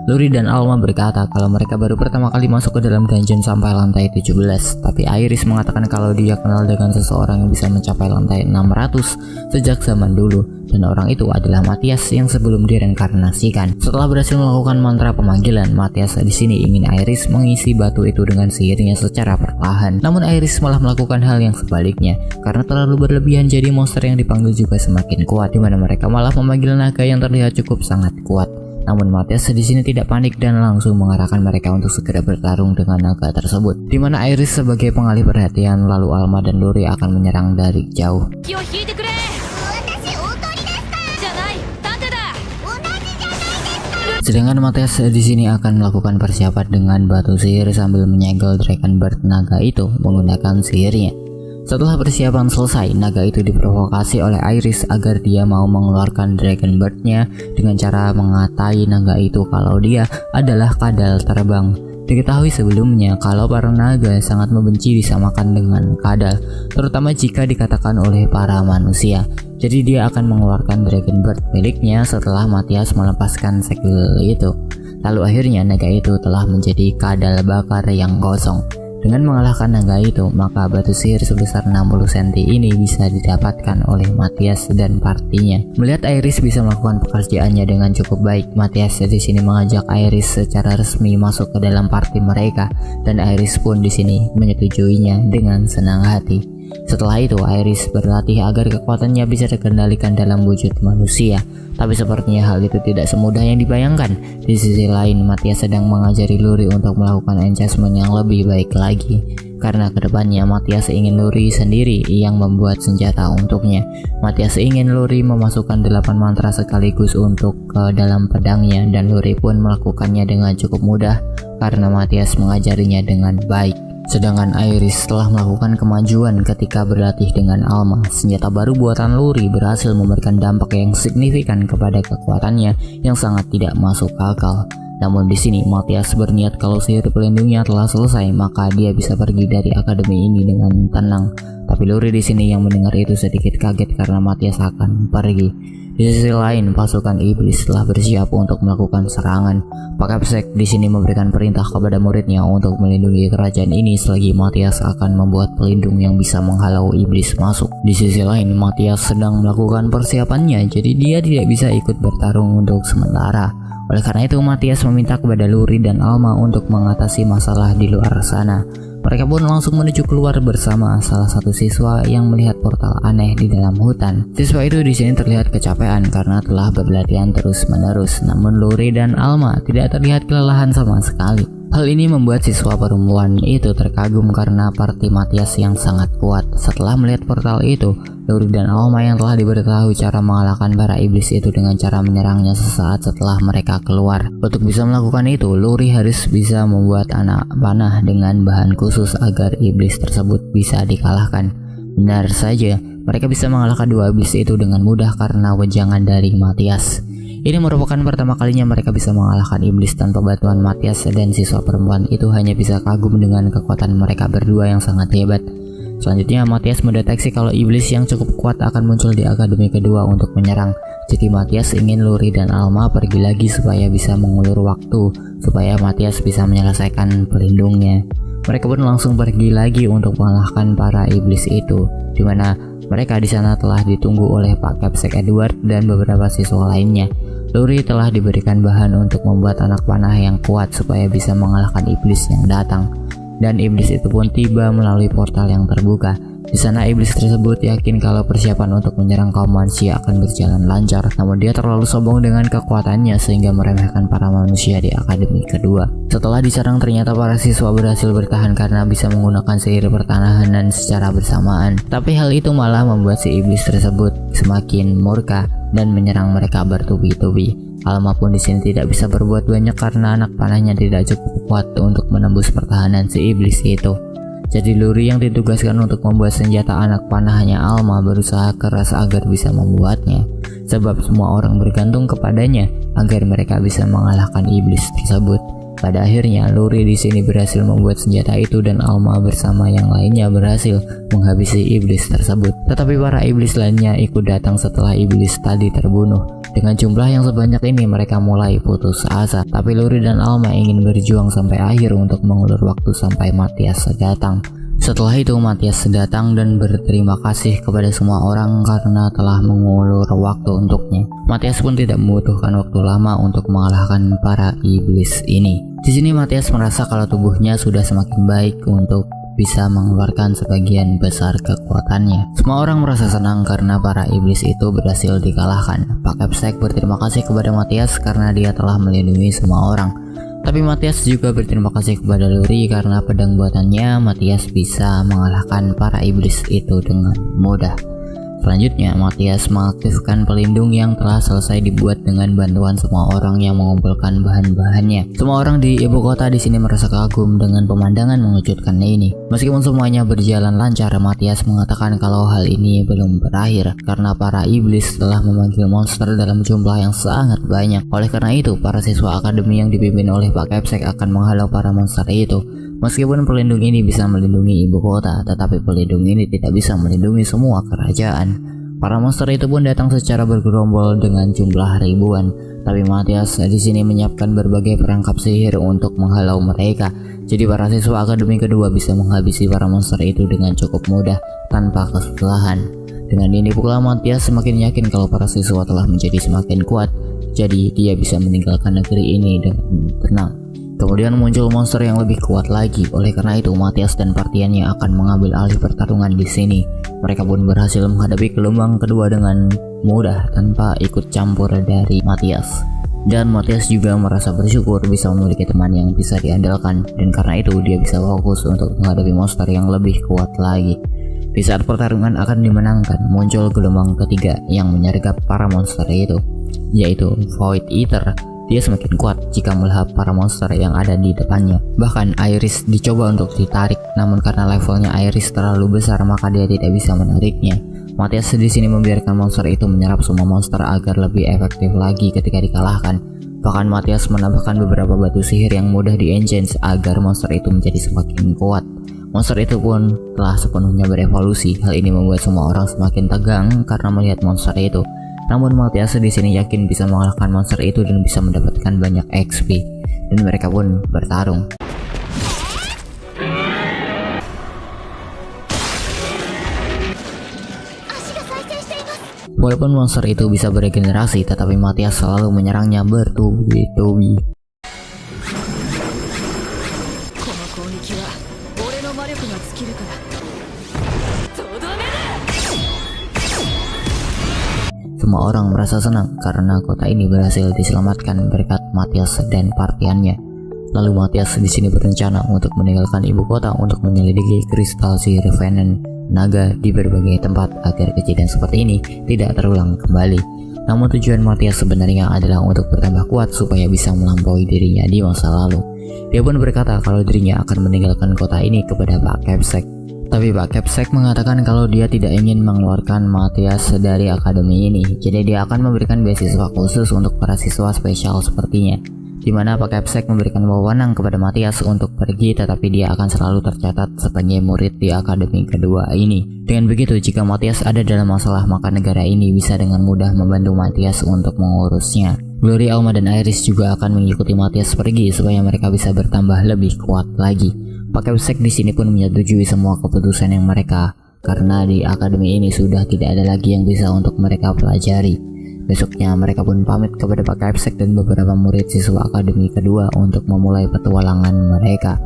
Luri dan Alma berkata kalau mereka baru pertama kali masuk ke dalam dungeon sampai lantai 17, tapi Iris mengatakan kalau dia kenal dengan seseorang yang bisa mencapai lantai 600 sejak zaman dulu, dan orang itu adalah Matthias yang sebelum direinkarnasikan. Setelah berhasil melakukan mantra pemanggilan, Matthias di sini ingin Iris mengisi batu itu dengan sihirnya secara perlahan. Namun Iris malah melakukan hal yang sebaliknya, karena terlalu berlebihan jadi monster yang dipanggil juga semakin kuat, dimana mereka malah memanggil naga yang terlihat cukup sangat kuat. Namun Matthias di sini tidak panik dan langsung mengarahkan mereka untuk segera bertarung dengan naga tersebut. Di mana Iris sebagai pengalih perhatian, lalu Alma dan Luri akan menyerang dari jauh. Sedangkan Matthias di sini akan melakukan persiapan dengan batu sihir sambil menyegel Dragon Bird naga itu menggunakan sihirnya. Setelah persiapan selesai, naga itu diprovokasi oleh Iris agar dia mau mengeluarkan Dragon Bird-nya dengan cara mengatai naga itu kalau dia adalah kadal terbang. Diketahui sebelumnya kalau para naga sangat membenci disamakan dengan kadal, terutama jika dikatakan oleh para manusia. Jadi dia akan mengeluarkan Dragon Bird miliknya setelah Matthias melepaskan segel itu. Lalu akhirnya naga itu telah menjadi kadal bakar yang kosong. Dengan mengalahkan naga itu, maka batu sihir sebesar 60 cm ini bisa didapatkan oleh Matthias dan partinya. Melihat Iris bisa melakukan pekerjaannya dengan cukup baik, Matthias di sini mengajak Iris secara resmi masuk ke dalam party mereka, dan Iris pun di sini menyetujuinya dengan senang hati. Setelah itu, Iris berlatih agar kekuatannya bisa terkendalikan dalam wujud manusia. Tapi sepertinya hal itu tidak semudah yang dibayangkan. Di sisi lain, Matthias sedang mengajari Luri untuk melakukan enchantment yang lebih baik lagi. Karena kedepannya Matthias ingin Luri sendiri yang membuat senjata untuknya. Matthias ingin Luri memasukkan 8 mantra sekaligus untuk ke dalam pedangnya, dan Luri pun melakukannya dengan cukup mudah karena Matthias mengajarinya dengan baik. Sedangkan Iris telah melakukan kemajuan ketika berlatih dengan Alma. Senjata baru buatan Luri berhasil memberikan dampak yang signifikan kepada kekuatannya yang sangat tidak masuk akal. Namun di sini Matthias berniat kalau sihir pelindungnya telah selesai, maka dia bisa pergi dari akademi ini dengan tenang. Tapi Luri di sini yang mendengar itu sedikit kaget karena Matthias akan pergi. Di sisi lain, pasukan iblis telah bersiap untuk melakukan serangan. Pak Capsek di sini memberikan perintah kepada muridnya untuk melindungi kerajaan ini selagi Matthias akan membuat pelindung yang bisa menghalau iblis masuk. Di sisi lain, Matthias sedang melakukan persiapannya, jadi dia tidak bisa ikut bertarung untuk sementara. Oleh karena itu, Matthias meminta kepada Luri dan Alma untuk mengatasi masalah di luar sana. Mereka pun langsung menuju keluar bersama salah satu siswa yang melihat portal aneh di dalam hutan. Siswa itu di sini terlihat kecapean karena telah berlarian terus-menerus, namun Luri dan Alma tidak terlihat kelelahan sama sekali. Hal ini membuat siswa perempuan itu terkagum karena parti Matthias yang sangat kuat. Setelah melihat portal itu, Luri dan Alma yang telah diberitahu cara mengalahkan para iblis itu dengan cara menyerangnya sesaat setelah mereka keluar. Untuk bisa melakukan itu, Luri harus bisa membuat anak panah dengan bahan khusus agar iblis tersebut bisa dikalahkan. Benar saja, mereka bisa mengalahkan dua iblis itu dengan mudah karena wejangan dari Matthias. Ini merupakan pertama kalinya mereka bisa mengalahkan iblis tanpa bantuan Matthias, dan siswa perempuan itu hanya bisa kagum dengan kekuatan mereka berdua yang sangat hebat. Selanjutnya, Matthias mendeteksi kalau iblis yang cukup kuat akan muncul di akademi kedua untuk menyerang. Jadi Matthias ingin Luri dan Alma pergi lagi supaya bisa mengulur waktu, supaya Matthias bisa menyelesaikan pelindungnya. Mereka pun langsung pergi lagi untuk mengalahkan para iblis itu, di mana mereka di sana telah ditunggu oleh Pak Capsek Edward dan beberapa siswa lainnya. Luri telah diberikan bahan untuk membuat anak panah yang kuat supaya bisa mengalahkan iblis yang datang. Dan iblis itu pun tiba melalui portal yang terbuka. Di sana iblis tersebut yakin kalau persiapan untuk menyerang kaum manusia akan berjalan lancar, namun dia terlalu sombong dengan kekuatannya sehingga meremehkan para manusia di akademi kedua. Setelah diserang, ternyata para siswa berhasil bertahan karena bisa menggunakan sihir pertahanan secara bersamaan. Tapi hal itu malah membuat si iblis tersebut semakin murka dan menyerang mereka bertubi-tubi. Alma pun di sini tidak bisa berbuat banyak karena anak panahnya tidak cukup kuat untuk menembus pertahanan si iblis itu. Jadi Luri yang ditugaskan untuk membuat senjata anak panahnya Alma berusaha keras agar bisa membuatnya, sebab semua orang bergantung kepadanya agar mereka bisa mengalahkan iblis tersebut. Pada akhirnya Luri di sini berhasil membuat senjata itu dan Alma bersama yang lainnya berhasil menghabisi iblis tersebut. Tetapi para iblis lainnya ikut datang setelah iblis tadi terbunuh. Dengan jumlah yang sebanyak ini mereka mulai putus asa. Tapi Luri dan Alma ingin berjuang sampai akhir untuk mengulur waktu sampai Matthias datang. Setelah itu Matthias datang dan berterima kasih kepada semua orang karena telah mengulur waktu untuknya. Matthias pun tidak membutuhkan waktu lama untuk mengalahkan para iblis ini. Di sini Matthias merasa kalau tubuhnya sudah semakin baik untuk bisa mengeluarkan sebagian besar kekuatannya. Semua orang merasa senang karena para iblis itu berhasil dikalahkan. Pak Capsek berterima kasih kepada Matthias karena dia telah melindungi semua orang. Tapi Matthias juga berterima kasih kepada Luri karena pedang buatannya Matthias bisa mengalahkan para iblis itu dengan mudah. Selanjutnya, Matthias mengaktifkan pelindung yang telah selesai dibuat dengan bantuan semua orang yang mengumpulkan bahan-bahannya. Semua orang di ibu kota di sini merasa kagum dengan pemandangan mengejutkan ini. Meskipun semuanya berjalan lancar, Matthias mengatakan kalau hal ini belum berakhir karena para iblis telah memanggil monster dalam jumlah yang sangat banyak. Oleh karena itu, para siswa akademi yang dipimpin oleh Pak Capsek akan menghalau para monster itu. Meskipun pelindung ini bisa melindungi ibu kota, tetapi pelindung ini tidak bisa melindungi semua kerajaan. Para monster itu pun datang secara bergerombol dengan jumlah ribuan. Tapi Matthias di sini menyiapkan berbagai perangkap sihir untuk menghalau mereka. Jadi para siswa akademi kedua bisa menghabisi para monster itu dengan cukup mudah tanpa kesusahan. Dengan ini pula Matthias semakin yakin kalau para siswa telah menjadi semakin kuat. Jadi dia bisa meninggalkan negeri ini dengan tenang. Kemudian muncul monster yang lebih kuat lagi. Oleh karena itu, Matthias dan partiannya akan mengambil alih pertarungan di sini. Mereka pun berhasil menghadapi gelombang kedua dengan mudah tanpa ikut campur dari Matthias. Dan Matthias juga merasa bersyukur bisa memiliki teman yang bisa diandalkan, dan karena itu dia bisa fokus untuk menghadapi monster yang lebih kuat lagi. Di saat pertarungan akan dimenangkan, muncul gelombang ketiga yang menyergap para monster itu, yaitu Void Eater. Dia semakin kuat jika melahap para monster yang ada di depannya. Bahkan Iris dicoba untuk ditarik, namun karena levelnya Iris terlalu besar maka dia tidak bisa menariknya. Matthias di sini membiarkan monster itu menyerap semua monster agar lebih efektif lagi ketika dikalahkan. Bahkan Matthias menambahkan beberapa batu sihir yang mudah di-enchant agar monster itu menjadi semakin kuat. Monster itu pun telah sepenuhnya berevolusi. Hal ini membuat semua orang semakin tegang karena melihat monster itu. Namun Matthias di sini yakin bisa mengalahkan monster itu dan bisa mendapatkan banyak XP. Dan mereka pun bertarung. Walaupun monster itu bisa beregenerasi, tetapi Matthias selalu menyerangnya bertubi-tubi. Semua orang merasa senang karena kota ini berhasil diselamatkan berkat Matthias dan partiannya. Lalu Matthias di sini berencana untuk meninggalkan ibu kota untuk menyelidiki kristal sihir Venom naga di berbagai tempat agar kejadian seperti ini tidak terulang kembali. Namun tujuan Matthias sebenarnya adalah untuk bertambah kuat supaya bisa melampaui dirinya di masa lalu. Dia pun berkata kalau dirinya akan meninggalkan kota ini kepada Pak Capsek. Tapi Pak Capsek mengatakan kalau dia tidak ingin mengeluarkan Matthias dari akademi ini, jadi dia akan memberikan beasiswa khusus untuk para siswa spesial sepertinya, di mana Pak Capsek memberikan wewenang kepada Matthias untuk pergi, tetapi dia akan selalu tercatat sebagai murid di akademi kedua ini. Dengan begitu, jika Matthias ada dalam masalah, maka negara ini bisa dengan mudah membantu Matthias untuk mengurusnya. Glory, Alma, dan Iris juga akan mengikuti Matthias pergi supaya mereka bisa bertambah lebih kuat lagi. Pak Capsek di sini pun menyetujui semua keputusan yang mereka, karena di akademi ini sudah tidak ada lagi yang bisa untuk mereka pelajari. Besoknya mereka pun pamit kepada Pak Capsek dan beberapa murid siswa akademi kedua untuk memulai petualangan mereka.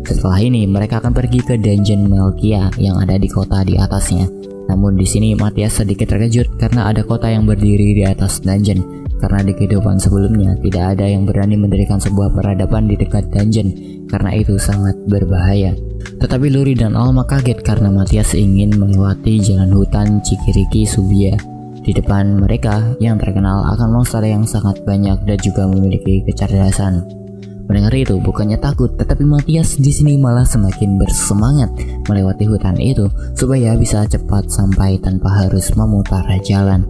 Setelah ini mereka akan pergi ke Dungeon Melkia yang ada di kota di atasnya. Namun di sini Matthias sedikit terkejut karena ada kota yang berdiri di atas dungeon. Karena di kehidupan sebelumnya tidak ada yang berani mendirikan sebuah peradaban di dekat dungeon, karena itu sangat berbahaya. Tetapi Luri dan Alma kaget karena Matthias ingin melewati jalan hutan Cikiriki Subia. Di depan mereka yang terkenal akan monster yang sangat banyak dan juga memiliki kecerdasan. Mendengar itu, bukannya takut, tetapi Matthias di sini malah semakin bersemangat melewati hutan itu supaya bisa cepat sampai tanpa harus memutar jalan.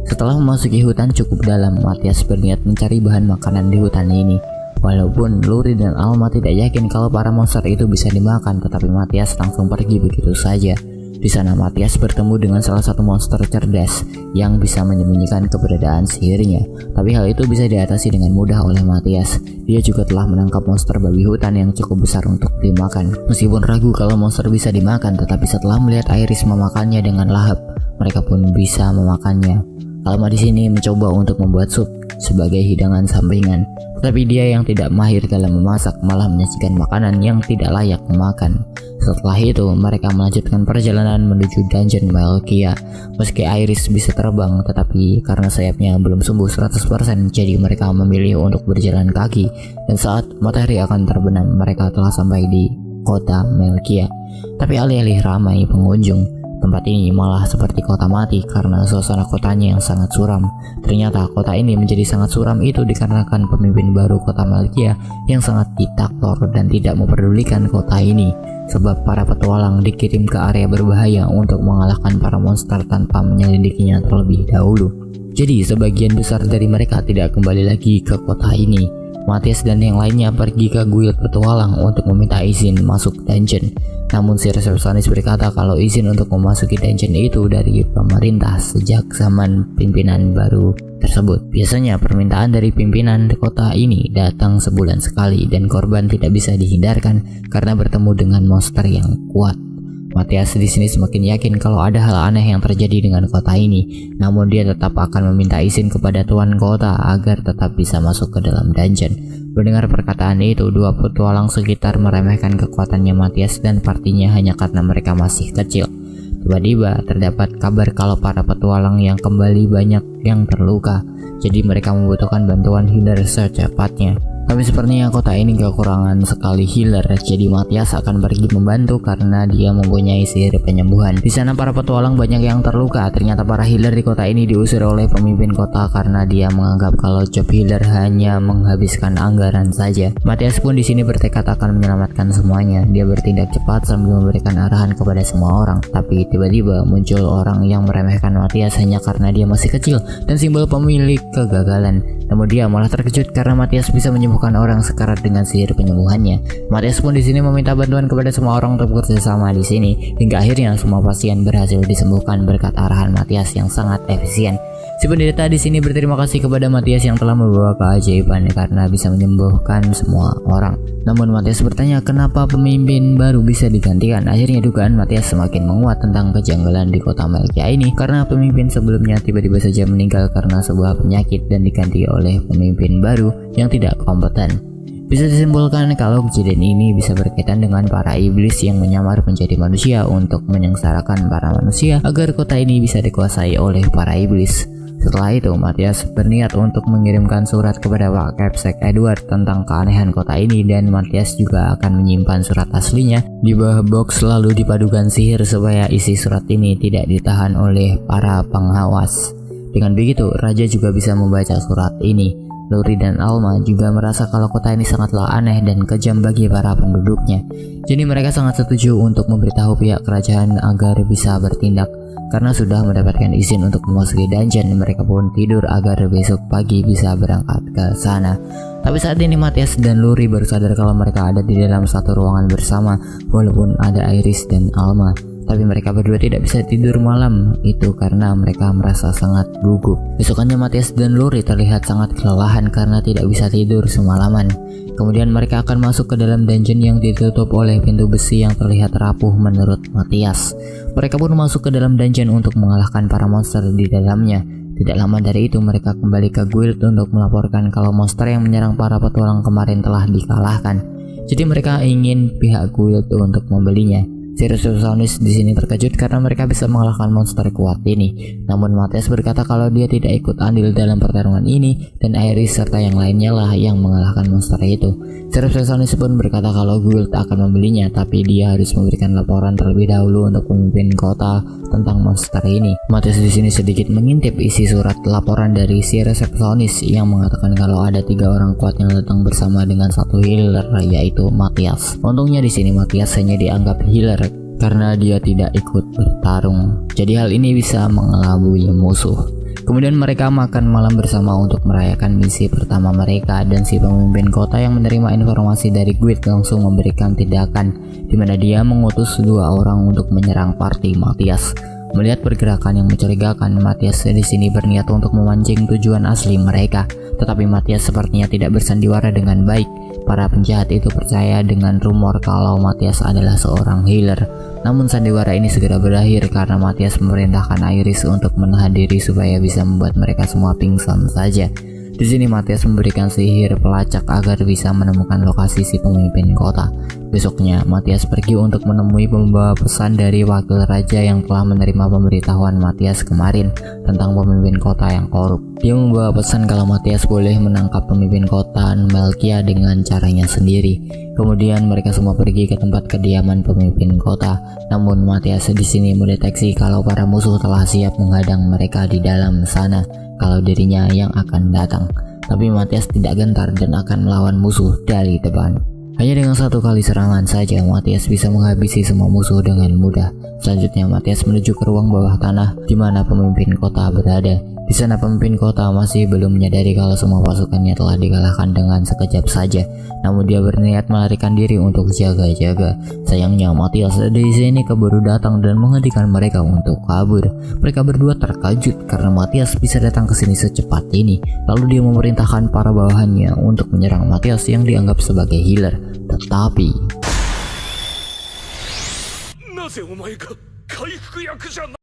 Setelah memasuki hutan cukup dalam, Matthias berniat mencari bahan makanan di hutan ini. Walaupun Luri dan Alma tidak yakin kalau para monster itu bisa dimakan, tetapi Matthias langsung pergi begitu saja. Di sana Matthias bertemu dengan salah satu monster cerdas yang bisa menyembunyikan keberadaan sihirnya. Tapi hal itu bisa diatasi dengan mudah oleh Matthias. Dia juga telah menangkap monster babi hutan yang cukup besar untuk dimakan. Meskipun ragu kalau monster bisa dimakan, tetapi setelah melihat Iris memakannya dengan lahap, mereka pun bisa memakannya. Alma di sini mencoba untuk membuat sup sebagai hidangan sampingan, tetapi dia yang tidak mahir dalam memasak malah menyajikan makanan yang tidak layak memakan. Setelah itu, mereka melanjutkan perjalanan menuju Dungeon Melkia. Meski Iris bisa terbang, tetapi karena sayapnya belum sembuh 100%, jadi mereka memilih untuk berjalan kaki. Dan saat matahari akan terbenam, mereka telah sampai di kota Melkia. Tapi alih-alih ramai pengunjung, tempat ini malah seperti kota mati karena suasana kotanya yang sangat suram. Ternyata kota ini menjadi sangat suram itu dikarenakan pemimpin baru kota Melkia yang sangat diktator dan tidak memperdulikan kota ini. Sebab para petualang dikirim ke area berbahaya untuk mengalahkan para monster tanpa menyelidikinya terlebih dahulu. Jadi sebagian besar dari mereka tidak kembali lagi ke kota ini. Matthias dan yang lainnya pergi ke guild petualang untuk meminta izin masuk dungeon. Namun si resepsionis berkata kalau izin untuk memasuki dungeon itu dari pemerintah sejak zaman pimpinan baru tersebut. Biasanya permintaan dari pimpinan kota ini datang sebulan sekali dan korban tidak bisa dihindarkan karena bertemu dengan monster yang kuat. Matthias di sini semakin yakin kalau ada hal aneh yang terjadi dengan kota ini. Namun dia tetap akan meminta izin kepada tuan kota agar tetap bisa masuk ke dalam dungeon. Mendengar perkataan itu, dua petualang sekitar meremehkan kekuatannya Matthias dan partinya hanya karena mereka masih kecil. Tiba-tiba terdapat kabar kalau para petualang yang kembali banyak yang terluka. Jadi mereka membutuhkan bantuan healer secepatnya. Tapi sepertinya kota ini kekurangan sekali healer, jadi Matthias akan pergi membantu karena dia mempunyai sihir penyembuhan. Di sana para petualang banyak yang terluka. Ternyata para healer di kota ini diusir oleh pemimpin kota karena dia menganggap kalau job healer hanya menghabiskan anggaran saja. Matthias pun di sini bertekad akan menyelamatkan semuanya. Dia bertindak cepat sambil memberikan arahan kepada semua orang. Tapi tiba-tiba muncul orang yang meremehkan Matthias hanya karena dia masih kecil dan simbol pemilik kegagalan. Namun dia malah terkejut karena Matthias bisa menyembuhkan orang sekarat dengan sihir penyembuhannya. Matthias pun di sini meminta bantuan kepada semua orang untuk bekerja sama di sini, hingga akhirnya semua pasien berhasil disembuhkan berkat arahan Matthias yang sangat efisien. Si pendeta di sini berterima kasih kepada Matthias yang telah membawa keajaiban karena bisa menyembuhkan semua orang. Namun Matthias bertanya kenapa pemimpin baru bisa digantikan. Akhirnya dugaan Matthias semakin menguat tentang kejanggalan di kota Melkia ini karena pemimpin sebelumnya tiba-tiba saja meninggal karena sebuah penyakit dan diganti oleh pemimpin baru yang tidak kompeten. Bisa disimpulkan kalau kejadian ini bisa berkaitan dengan para iblis yang menyamar menjadi manusia untuk menyengsarakan para manusia agar kota ini bisa dikuasai oleh para iblis. Setelah itu, Matthias berniat untuk mengirimkan surat kepada Pak Capsek Edward tentang keanehan kota ini dan Matthias juga akan menyimpan surat aslinya di bawah box lalu dipadukan sihir supaya isi surat ini tidak ditahan oleh para pengawas. Dengan begitu, Raja juga bisa membaca surat ini. Lori dan Alma juga merasa kalau kota ini sangatlah aneh dan kejam bagi para penduduknya. Jadi mereka sangat setuju untuk memberitahu pihak kerajaan agar bisa bertindak. Karena sudah mendapatkan izin untuk memasuki dungeon, mereka pun tidur agar besok pagi bisa berangkat ke sana. Tapi saat ini Matthias dan Lori baru sadar kalau mereka ada di dalam satu ruangan bersama, walaupun ada Iris dan Alma. Tapi mereka berdua tidak bisa tidur malam itu karena mereka merasa sangat gugup. Besokannya Matthias dan Lori terlihat sangat kelelahan karena tidak bisa tidur semalaman. Kemudian mereka akan masuk ke dalam dungeon yang ditutup oleh pintu besi yang terlihat rapuh menurut Matthias. Mereka pun masuk ke dalam dungeon untuk mengalahkan para monster di dalamnya. Tidak lama dari itu mereka kembali ke guild untuk melaporkan kalau monster yang menyerang para petualang kemarin telah dikalahkan. Jadi mereka ingin pihak guild untuk membelinya. Si resepsionis di sini terkejut karena mereka bisa mengalahkan monster kuat ini. Namun Matthias berkata kalau dia tidak ikut andil dalam pertarungan ini dan Iris serta yang lainnya lah yang mengalahkan monster itu. Si resepsionis pun berkata kalau guild akan membelinya, tapi dia harus memberikan laporan terlebih dahulu untuk pemimpin kota tentang monster ini. Matthias di sini sedikit mengintip isi surat laporan dari si resepsionis yang mengatakan kalau ada 3 orang kuat yang datang bersama dengan satu healer, yaitu Matthias. Untungnya di sini Matthias hanya dianggap healer karena dia tidak ikut bertarung. Jadi hal ini bisa mengelabui musuh. Kemudian mereka makan malam bersama untuk merayakan misi pertama mereka, dan si pemimpin kota yang menerima informasi dari guild langsung memberikan tindakan di mana dia mengutus 2 orang untuk menyerang party Matthias. Melihat pergerakan yang mencurigakan, Matthias di sini berniat untuk memancing tujuan asli mereka, tetapi Matthias sepertinya tidak bersandiwara dengan baik. Para penjahat itu percaya dengan rumor kalau Matthias adalah seorang healer. Namun sandiwara ini segera berakhir karena Matthias memerintahkan Iris untuk menahan diri supaya bisa membuat mereka semua pingsan saja. Di sini Matthias memberikan sihir pelacak agar bisa menemukan lokasi si pemimpin kota. Besoknya Matthias pergi untuk menemui pembawa pesan dari wakil raja yang telah menerima pemberitahuan Matthias kemarin tentang pemimpin kota yang korup. Dia membawa pesan kalau Matthias boleh menangkap pemimpin kota Melkia dengan caranya sendiri. Kemudian mereka semua pergi ke tempat kediaman pemimpin kota. Namun Matthias di sini mendeteksi kalau para musuh telah siap menghadang mereka di dalam sana kalau dirinya yang akan datang. Tapi Matthias tidak gentar dan akan melawan musuh dari depan. Hanya dengan 1 kali serangan saja Matthias bisa menghabisi semua musuh dengan mudah. Selanjutnya Matthias menuju ke ruang bawah tanah di mana pemimpin kota berada. Di sana pemimpin kota masih belum menyadari kalau semua pasukannya telah dikalahkan dengan sekejap saja. Namun dia berniat melarikan diri untuk jaga-jaga. Sayangnya Matthias di sini keburu datang dan menghentikan mereka untuk kabur. Mereka berdua terkejut karena Matthias bisa datang ke sini secepat ini. Lalu dia memerintahkan para bawahannya untuk menyerang Matthias yang dianggap sebagai healer. Tetapi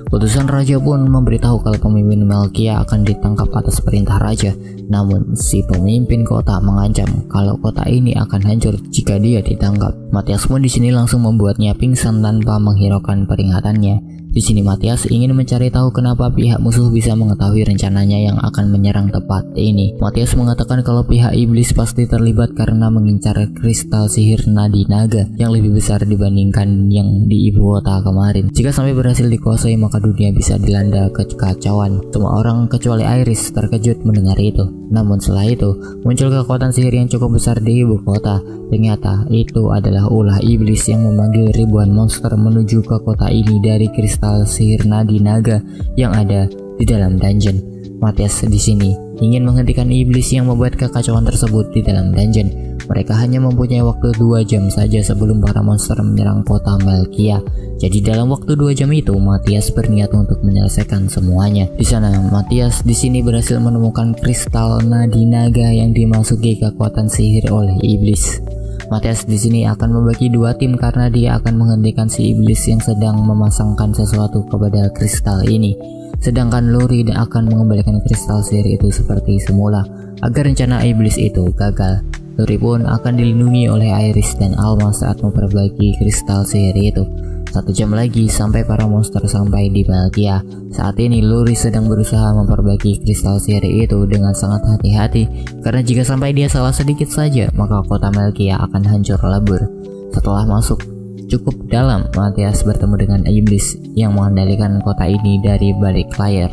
utusan raja pun memberitahu kalau pemimpin Melkia akan ditangkap atas perintah raja. Namun si pemimpin kota mengancam kalau kota ini akan hancur jika dia ditangkap. Matthias pun di sini langsung membuatnya pingsan tanpa menghiraukan peringatannya. Di sini Matthias ingin mencari tahu kenapa pihak musuh bisa mengetahui rencananya yang akan menyerang tempat ini. Matthias mengatakan kalau pihak iblis pasti terlibat karena mengincar kristal sihir nadi naga yang lebih besar dibandingkan yang di ibu kota kemarin. Jika sampai berhasil dikuasai maka dunia bisa dilanda kekacauan. Semua orang kecuali Iris terkejut mendengar itu. Namun setelah itu muncul kekuatan sihir yang cukup besar di ibu kota. Ternyata itu adalah ulah iblis yang memanggil ribuan monster menuju ke kota ini dari kristal sihir nadi naga yang ada di dalam dungeon. Matthias di sini ingin menghentikan iblis yang membuat kekacauan tersebut di dalam dungeon. Mereka hanya mempunyai waktu 2 jam saja sebelum para monster menyerang kota Melkia. Jadi dalam waktu 2 jam itu Matthias berniat untuk menyelesaikan semuanya. Di sana Matthias di sini berhasil menemukan kristal nadi naga yang dimasuki kekuatan sihir oleh iblis. Matthias di sini akan membagi 2 tim karena dia akan menghentikan si iblis yang sedang memasangkan sesuatu kepada kristal ini. Sedangkan Lori akan mengembalikan kristal sihir itu seperti semula agar rencana iblis itu gagal. Lori pun akan dilindungi oleh Iris dan Alma saat memperbaiki kristal sihir itu. 1 jam lagi sampai para monster sampai di Melkia. Saat ini Lori sedang berusaha memperbaiki kristal sihir itu dengan sangat hati-hati karena jika sampai dia salah sedikit saja maka kota Melkia akan hancur lebur. Setelah masuk cukup dalam, Matthias bertemu dengan iblis yang mengendalikan kota ini dari balik layar.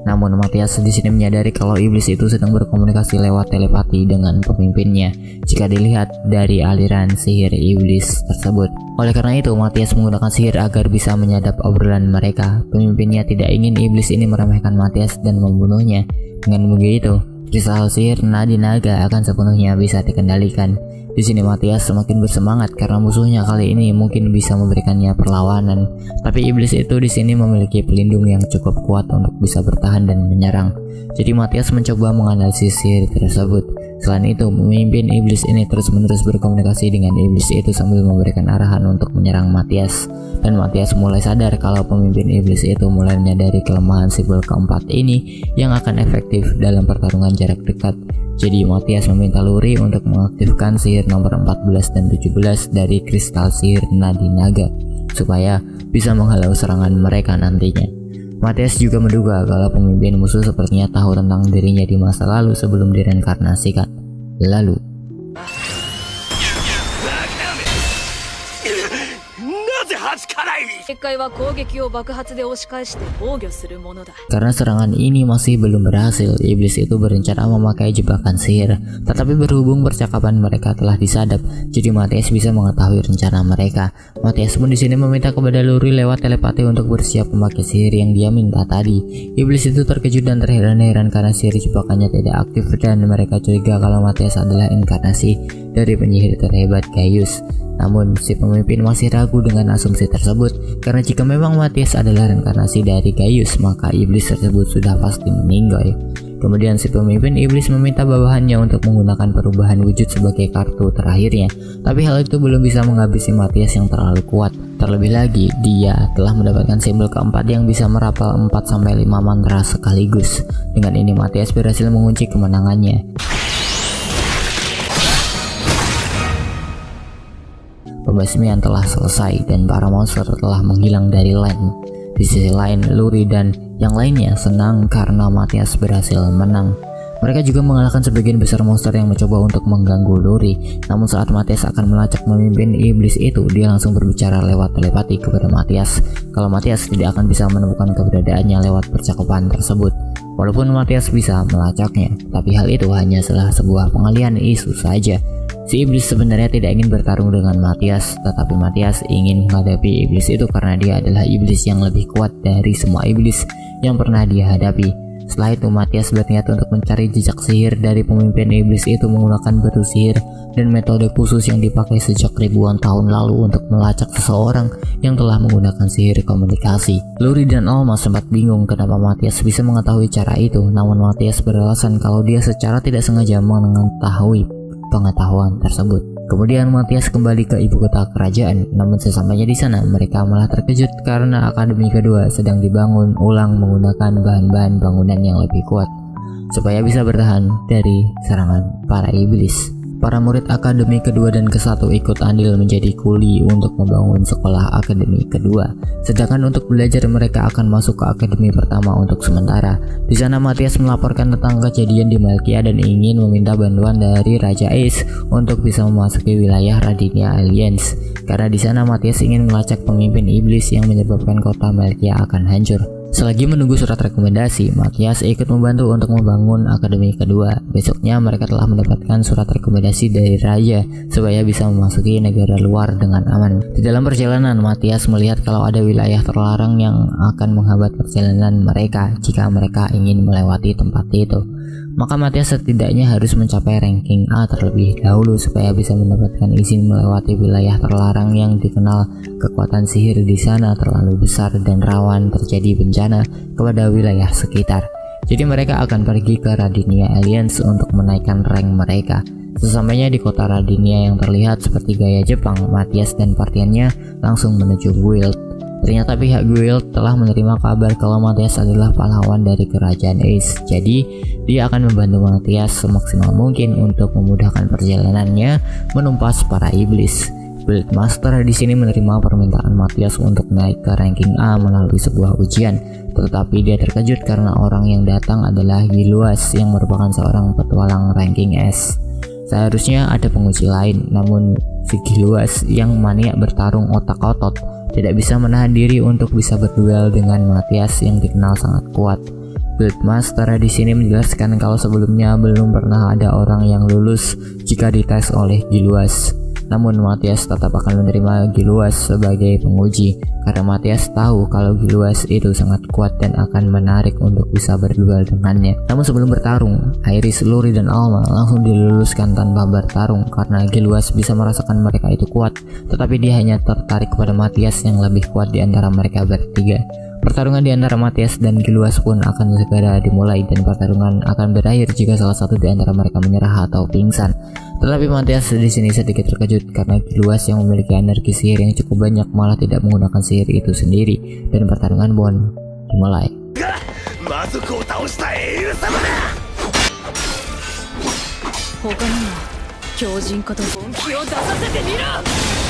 Namun Matias di sini menyadari kalau iblis itu sedang berkomunikasi lewat telepati dengan pemimpinnya jika dilihat dari aliran sihir iblis tersebut. Oleh karena itu Matias menggunakan sihir agar bisa menyadap obrolan mereka. Pemimpinnya tidak ingin iblis ini meremehkan Matias dan membunuhnya. Dengan begitu, kristal sihir Nadi Naga akan sepenuhnya bisa dikendalikan. Di sini Matias semakin bersemangat karena musuhnya kali ini mungkin bisa memberikannya perlawanan. Tapi iblis itu di sini memiliki pelindung yang cukup kuat untuk bisa bertahan dan menyerang. Jadi Matias mencoba menganalisis sihir tersebut. Selain itu, pemimpin iblis ini terus-menerus berkomunikasi dengan iblis itu sambil memberikan arahan untuk menyerang Matias. Dan Matias mulai sadar kalau pemimpin iblis itu mulai menyadari kelemahan simbol keempat ini yang akan efektif dalam pertarungan jarak dekat. Jadi Matias meminta Luri untuk mengaktifkan sihir nomor 14 dan 17 dari kristal sihir Nadi Naga supaya bisa menghalau serangan mereka nantinya. Matias juga menduga kalau pemimpin musuh sepertinya tahu tentang dirinya di masa lalu sebelum direinkarnasikan. Lalu なぜ8からい結界は攻撃を爆発で押し返して防御するものだ。 karena serangan ini masih belum berhasil, iblis itu berencana memakai jebakan sihir. Tetapi berhubung percakapan mereka telah disadap, jadi Matias bisa mengetahui rencana mereka. Matias pun di sini meminta kepada Luri lewat telepati untuk bersiap memakai sihir yang dia minta tadi. Iblis itu terkejut dan terheran-heran karena sihir jebakannya tidak aktif dan mereka curiga kalau Matias adalah inkarnasi dari penyihir terhebat Gaius. Namun si pemimpin masih ragu dengan asumsi tersebut karena jika memang Matias adalah reinkarnasi dari Gaius maka iblis tersebut sudah pasti meninggal. Kemudian si pemimpin iblis meminta bawahannya untuk menggunakan perubahan wujud sebagai kartu terakhirnya. Tapi hal itu belum bisa menghabisi Matias yang terlalu kuat. Terlebih lagi dia telah mendapatkan simbol keempat yang bisa merapal 4-5 mantra sekaligus. Dengan ini Matias berhasil mengunci kemenangannya. Pembasmian telah selesai dan para monster telah menghilang dari land. Di sisi lain, Luri dan yang lainnya senang karena Matias berhasil menang. Mereka juga mengalahkan sebagian besar monster yang mencoba untuk mengganggu Luri. Namun saat Matias akan melacak memimpin iblis itu, dia langsung berbicara lewat telepati kepada Matias kalau Matias tidak akan bisa menemukan keberadaannya lewat percakapan tersebut. Walaupun Matias bisa melacaknya, tapi hal itu hanya salah sebuah pengalihan isu saja. Si iblis sebenarnya tidak ingin bertarung dengan Matias, tetapi Matias ingin menghadapi iblis itu karena dia adalah iblis yang lebih kuat dari semua iblis yang pernah dia hadapi. Setelah itu Matias berniat untuk mencari jejak sihir dari pemimpin iblis itu menggunakan batu sihir dan metode khusus yang dipakai sejak ribuan tahun lalu untuk melacak seseorang yang telah menggunakan sihir komunikasi. Luri dan Alma sempat bingung kenapa Matias bisa mengetahui cara itu, namun Matias beralasan kalau dia secara tidak sengaja mengetahui pengetahuan tersebut. Kemudian Matias kembali ke ibu kota kerajaan, namun sesampainya di sana mereka malah terkejut karena akademi kedua sedang dibangun ulang menggunakan bahan-bahan bangunan yang lebih kuat supaya bisa bertahan dari serangan para iblis. Para murid akademi kedua dan ke-1 ikut andil menjadi kuli untuk membangun sekolah akademi kedua. Sedangkan untuk belajar mereka akan masuk ke akademi pertama untuk sementara. Di sana Matias melaporkan tentang kejadian di Malkia dan ingin meminta bantuan dari Raja Ace untuk bisa memasuki wilayah Radinia Alliance. Karena di sana Matias ingin melacak pemimpin iblis yang menyebabkan kota Malkia akan hancur. Selagi menunggu surat rekomendasi, Matias ikut membantu untuk membangun akademi kedua. Besoknya mereka telah mendapatkan surat rekomendasi dari Raja supaya bisa memasuki negara luar dengan aman. Di dalam perjalanan, Matias melihat kalau ada wilayah terlarang yang akan menghambat perjalanan mereka jika mereka ingin melewati tempat itu. Maka Matias setidaknya harus mencapai ranking A terlebih dahulu supaya bisa mendapatkan izin melewati wilayah terlarang yang dikenal kekuatan sihir di sana terlalu besar dan rawan terjadi bencana kepada wilayah sekitar. Jadi mereka akan pergi ke Radinia Alliance untuk menaikkan rank mereka. Sesampainya di kota Radinia yang terlihat seperti gaya Jepang, Matias dan partiannya langsung menuju guild. Ternyata pihak guild telah menerima kabar kalau Matias adalah pahlawan dari kerajaan Ace. Jadi dia akan membantu Matias semaksimal mungkin untuk memudahkan perjalanannya menumpas para iblis. Guild Master di sini menerima permintaan Matias untuk naik ke ranking A melalui sebuah ujian. Tetapi dia terkejut karena orang yang datang adalah Giluas yang merupakan seorang petualang ranking S. Seharusnya ada penguji lain, namun si Giluas yang maniak bertarung otak-otot tidak bisa menahan diri untuk bisa berduel dengan Matias yang dikenal sangat kuat. Guildmaster di sini menjelaskan kalau sebelumnya belum pernah ada orang yang lulus jika dites oleh Giluas. Namun Matthias tetap akan menerima Giluas sebagai penguji karena Matthias tahu kalau Giluas itu sangat kuat dan akan menarik untuk bisa berduel dengannya. Namun sebelum bertarung, Iris, Luri, dan Alma langsung diluluskan tanpa bertarung karena Giluas bisa merasakan mereka itu kuat, tetapi dia hanya tertarik kepada Matthias yang lebih kuat di antara mereka bertiga. Pertarungan di antara Matthias dan Giluas pun akan segera dimulai dan pertarungan akan berakhir jika salah satu di antara mereka menyerah atau pingsan. Tetapi Matthias di sini sedikit terkejut karena Giluas yang memiliki energi sihir yang cukup banyak malah tidak menggunakan sihir itu sendiri dan pertarungan pun dimulai. 魔族を倒した英雄様だ。他には強靭化と本気を出させてみろ。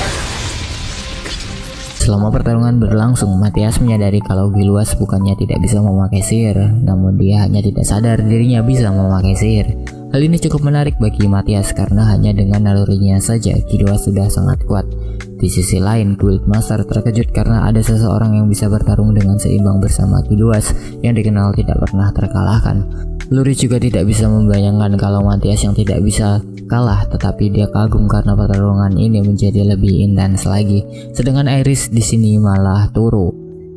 Selama pertarungan berlangsung, Matthias menyadari kalau Giluas bukannya tidak bisa memakai sihir, namun dia hanya tidak sadar dirinya bisa memakai sihir. Hal ini cukup menarik bagi Matthias karena hanya dengan nalurinya saja Giluas sudah sangat kuat. Di sisi lain, Guildmaster terkejut karena ada seseorang yang bisa bertarung dengan seimbang bersama Giluas yang dikenal tidak pernah terkalahkan. Luri juga tidak bisa membayangkan kalau Matthias yang tidak bisa kalah, tetapi dia kagum karena pertarungan ini menjadi lebih intens lagi. Sedangkan Iris di sini malah turu.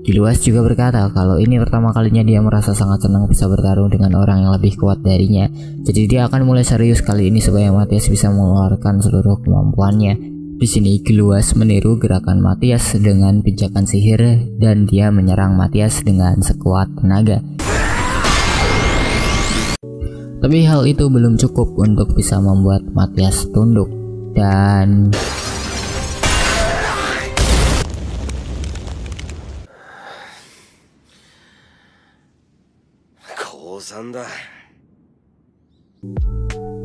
Giluas juga berkata kalau ini pertama kalinya dia merasa sangat senang bisa bertarung dengan orang yang lebih kuat darinya. Jadi dia akan mulai serius kali ini supaya Matthias bisa mengeluarkan seluruh kemampuannya. Di sini Giluas meniru gerakan Matthias dengan pijakan sihir dan dia menyerang Matthias dengan sekuat tenaga. Tapi hal itu belum cukup untuk bisa membuat Matthias tunduk dan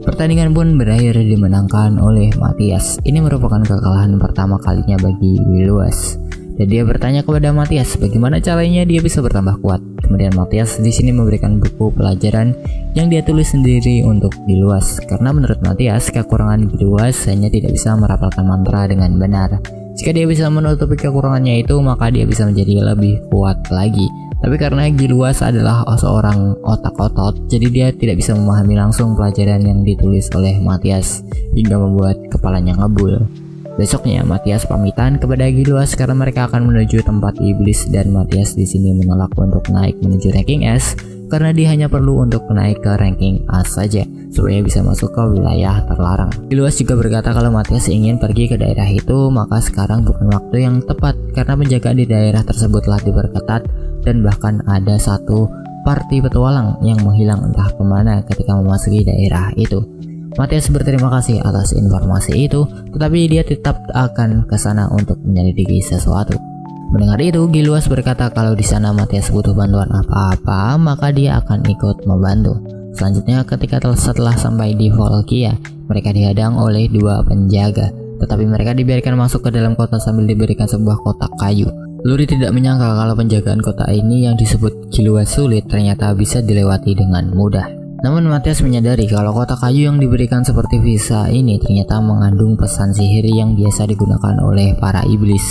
pertandingan pun berakhir dimenangkan oleh Matthias. Ini merupakan kekalahan pertama kalinya bagi Giluas. Dan dia bertanya kepada Matthias bagaimana caranya dia bisa bertambah kuat. Kemudian Matthias di sini memberikan buku pelajaran yang dia tulis sendiri untuk Giluas. Karena menurut Matthias kekurangan Giluas hanya tidak bisa merapalkan mantra dengan benar. Jika dia bisa menutupi kekurangannya itu, maka dia bisa menjadi lebih kuat lagi. Tapi karena Giluas adalah seorang otak-otot, jadi dia tidak bisa memahami langsung pelajaran yang ditulis oleh Matthias hingga membuat kepalanya ngebul. Besoknya Matthias pamitan kepada Giluas karena mereka akan menuju tempat iblis dan Matthias di sini menolak untuk naik menuju ranking S karena dia hanya perlu untuk naik ke ranking A saja supaya bisa masuk ke wilayah terlarang. Giluas juga berkata kalau Matthias ingin pergi ke daerah itu, maka sekarang bukan waktu yang tepat karena penjagaan di daerah tersebut telah diperketat dan bahkan ada satu party petualang yang menghilang entah kemana ketika memasuki daerah itu. Matthias berterima kasih atas informasi itu, tetapi dia tetap akan ke sana untuk menyelidiki sesuatu. Mendengar itu, Giluas berkata kalau di sana Matthias butuh bantuan apa-apa, maka dia akan ikut membantu. Selanjutnya, setelah sampai di Volkia, mereka dihadang oleh dua penjaga, tetapi mereka dibiarkan masuk ke dalam kota sambil diberikan sebuah kotak kayu. Luri tidak menyangka kalau penjagaan kota ini yang disebut Giluas sulit ternyata bisa dilewati dengan mudah. Namun Matthias menyadari kalau kotak kayu yang diberikan seperti visa ini ternyata mengandung pesan sihir yang biasa digunakan oleh para iblis.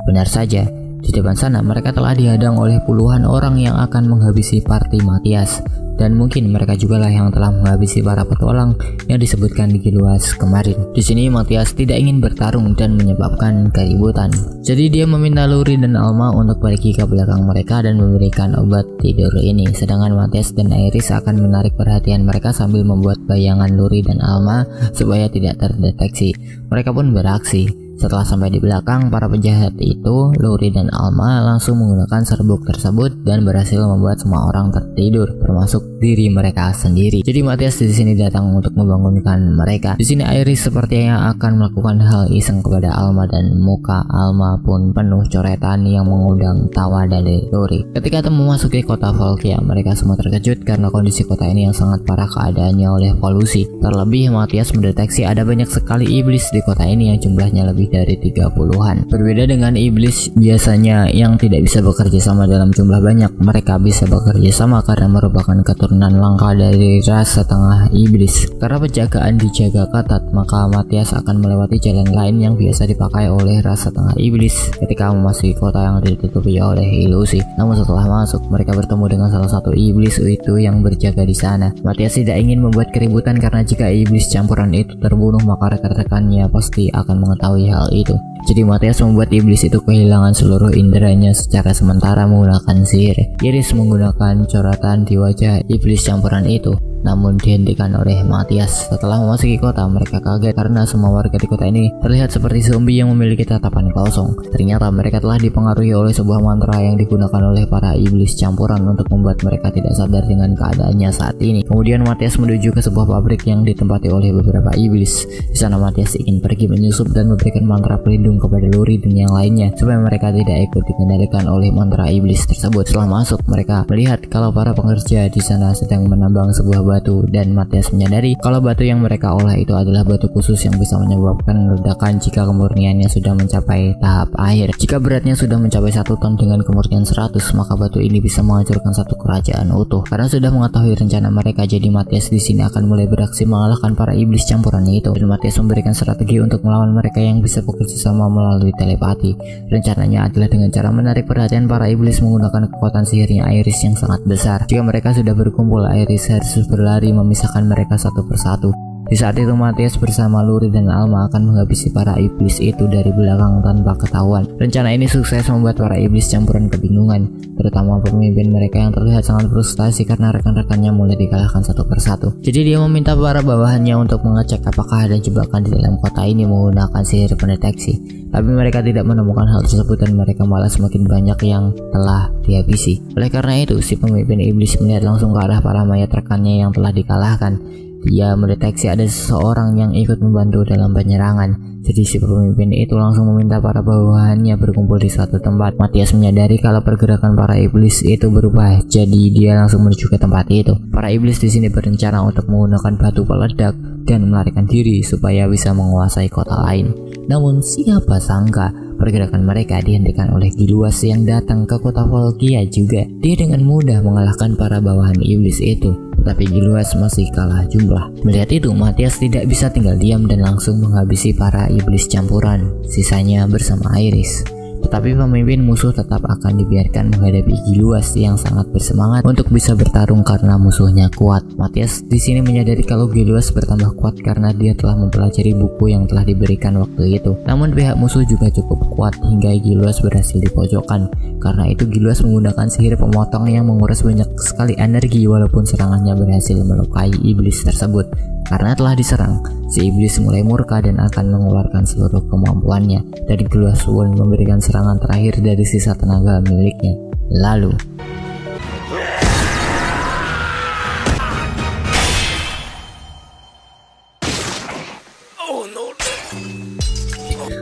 Benar saja, di depan sana mereka telah dihadang oleh puluhan orang yang akan menghabisi party Matthias. Dan mungkin mereka juga lah yang telah menghabisi para petualang yang disebutkan di Giluas kemarin. Di sini Matthias tidak ingin bertarung dan menyebabkan keributan. Jadi dia meminta Luri dan Alma untuk pergi ke belakang mereka dan memberikan obat tidur ini. Sedangkan Matthias dan Iris akan menarik perhatian mereka sambil membuat bayangan Luri dan Alma supaya tidak terdeteksi. Mereka pun beraksi. Setelah sampai di belakang para penjahat itu, Luri dan Alma langsung menggunakan serbuk tersebut dan berhasil membuat semua orang tertidur, termasuk diri mereka sendiri. Jadi Matthias di sini datang untuk membangunkan mereka. Di sini Iris sepertinya akan melakukan hal iseng kepada Alma dan muka Alma pun penuh coretan yang mengundang tawa dari Luri. Ketika memasuki kota Volkia, mereka semua terkejut karena kondisi kota ini yang sangat parah keadaannya oleh polusi. Terlebih Matthias mendeteksi ada banyak sekali iblis di kota ini yang jumlahnya lebih dari 30-an. Berbeda dengan iblis biasanya yang tidak bisa bekerja sama dalam jumlah banyak, mereka bisa bekerja sama karena merupakan keturunan langka dari ras setengah iblis. Karena penjagaan dijaga ketat, maka Matias akan melewati jalan lain yang biasa dipakai oleh ras setengah iblis ketika memasuki kota yang ditutupi oleh ilusi. Namun setelah masuk, mereka bertemu dengan salah satu iblis itu yang berjaga di sana. Matias tidak ingin membuat keributan karena jika iblis campuran itu terbunuh, maka rekan-rekannya pasti akan mengetahui hal itu. Jadi Matias membuat iblis itu kehilangan seluruh inderanya secara sementara menggunakan sihir. Iris menggunakan coretan di wajah iblis campuran itu, namun dihentikan oleh Matias. Setelah memasuki kota, mereka kaget karena semua warga di kota ini terlihat seperti zombie yang memiliki tatapan kosong. Ternyata mereka telah dipengaruhi oleh sebuah mantra yang digunakan oleh para iblis campuran untuk membuat mereka tidak sadar dengan keadaannya saat ini. Kemudian Matias menuju ke sebuah pabrik yang ditempati oleh beberapa iblis. Di sana Matias ingin pergi menyusup dan memberikan mantra pelindung kepada Luri dan yang lainnya supaya mereka tidak ikut dikendalikan oleh mantra iblis tersebut. Setelah masuk, mereka melihat kalau para pekerja di sana sedang menambang sebuah batu, dan Matias menyadari kalau batu yang mereka olah itu adalah batu khusus yang bisa menyebabkan ledakan jika kemurniannya sudah mencapai tahap akhir. Jika beratnya sudah mencapai 1 ton dengan kemurnian 100, maka batu ini bisa menghancurkan satu kerajaan utuh. Karena sudah mengetahui rencana mereka, jadi Matias di sini akan mulai beraksi mengalahkan para iblis campuran itu. Dan Matias memberikan strategi untuk melawan mereka yang bisa bekerja sama melalui telepati. Rencananya adalah dengan cara menarik perhatian para iblis menggunakan kekuatan sihirnya Iris yang sangat besar. Jika mereka sudah berkumpul, Iris harus berlari memisahkan mereka satu persatu. Di saat itu Matias bersama Luri dan Alma akan menghabisi para iblis itu dari belakang tanpa ketahuan. Rencana ini sukses membuat para iblis campuran kebingungan, terutama pemimpin mereka yang terlihat sangat frustasi karena rekan-rekannya mulai dikalahkan satu persatu. Jadi dia meminta para bawahannya untuk mengecek apakah ada jebakan di dalam kota ini menggunakan sihir pendeteksi. Tapi mereka tidak menemukan hal tersebut dan mereka malah semakin banyak yang telah dihabisi. Oleh karena itu, si pemimpin iblis melihat langsung ke arah para mayat rekannya yang telah dikalahkan. Dia mendeteksi ada seseorang yang ikut membantu dalam penyerangan. Jadi si pemimpin itu langsung meminta para bawahannya berkumpul di suatu tempat. Matias menyadari kalau pergerakan para iblis itu berubah, jadi dia langsung menuju ke tempat itu. Para iblis di sini berencana untuk menggunakan batu peledak dan melarikan diri supaya bisa menguasai kota lain. Namun siapa sangka pergerakan mereka dihentikan oleh Giluas yang datang ke kota Volkia juga. Dia dengan mudah mengalahkan para bawahan iblis itu, tetapi Giluas masih kalah jumlah. Melihat itu, Matias tidak bisa tinggal diam dan langsung menghabisi para iblis campuran, sisanya bersama Iris. Tetapi pemimpin musuh tetap akan dibiarkan menghadapi Giluas yang sangat bersemangat untuk bisa bertarung karena musuhnya kuat. Matias di sini menyadari kalau Giluas bertambah kuat karena dia telah mempelajari buku yang telah diberikan waktu itu. Namun pihak musuh juga cukup kuat hingga Giluas berhasil dipojokkan. Karena itu Giluas menggunakan sihir pemotong yang menguras banyak sekali energi walaupun serangannya berhasil melukai iblis tersebut. Karena telah diserang, si iblis mulai murka dan akan mengeluarkan seluruh kemampuannya. Dan Giluas pun memberikan serangan terakhir dari sisa tenaga miliknya. Lalu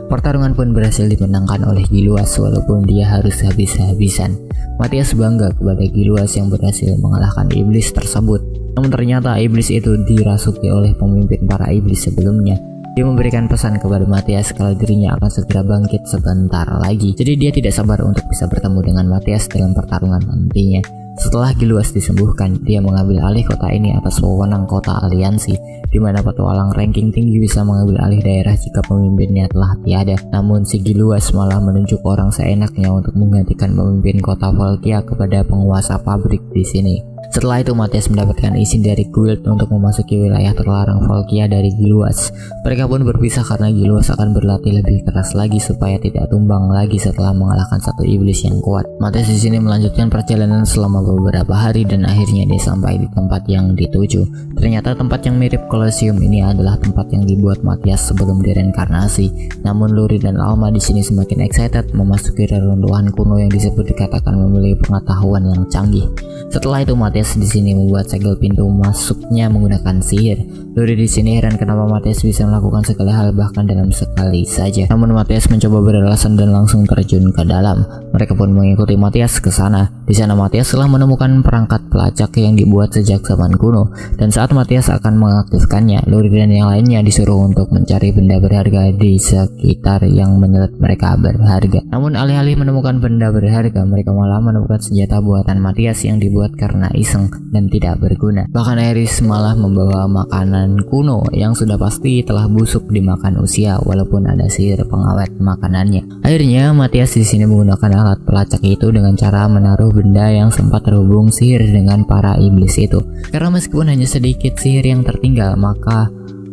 pertarungan pun berhasil dimenangkan oleh Giluas walaupun dia harus habis-habisan. Matias bangga kepada Giluas yang berhasil mengalahkan iblis tersebut. Namun ternyata iblis itu dirasuki oleh pemimpin para iblis sebelumnya. Dia memberikan pesan kepada Matias kalau dirinya akan segera bangkit sebentar lagi. Jadi dia tidak sabar untuk bisa bertemu dengan Matias dalam pertarungan nantinya. Setelah Giluas disembuhkan, dia mengambil alih kota ini atas wewenang kota aliansi, di mana petualang ranking tinggi bisa mengambil alih daerah jika pemimpinnya telah tiada. Namun si Giluas malah menunjuk orang seenaknya untuk menggantikan pemimpin kota Volkia kepada penguasa pabrik di sini. Setelah itu Matias mendapatkan izin dari guild untuk memasuki wilayah terlarang Volkia dari Giluas. Mereka pun berpisah karena Giluas akan berlatih lebih keras lagi supaya tidak tumbang lagi setelah mengalahkan satu iblis yang kuat. Matias di sini melanjutkan perjalanan selama beberapa hari dan akhirnya dia sampai di tempat yang dituju. Ternyata tempat yang mirip Colosseum ini adalah tempat yang dibuat Matias sebelum direinkarnasi. Namun Luri dan Alma di sini semakin excited memasuki reruntuhan kuno yang dikatakan memiliki pengetahuan yang canggih. Setelah itu Matias Matias di sini membuat segel pintu masuknya menggunakan sihir. Luri di sini heran kenapa Matias bisa melakukan segala hal bahkan dalam sekali saja. Namun Matias mencoba beralasan dan langsung terjun ke dalam. Mereka pun mengikuti Matias ke sana. Di sana Matias telah menemukan perangkat pelacak yang dibuat sejak zaman kuno. Dan saat Matias akan mengaktifkannya, Luri dan yang lainnya disuruh untuk mencari benda berharga di sekitar yang menurut mereka berharga. Namun alih-alih menemukan benda berharga, mereka malah menemukan senjata buatan Matias yang dibuat karena iseng dan tidak berguna. Bahkan Iris malah membawa makanan kuno yang sudah pasti telah busuk dimakan usia walaupun ada sihir pengawet makanannya. Akhirnya Matias di sini menggunakan alat pelacak itu dengan cara menaruh benda yang sempat terhubung sihir dengan para iblis itu. Karena meskipun hanya sedikit sihir yang tertinggal, maka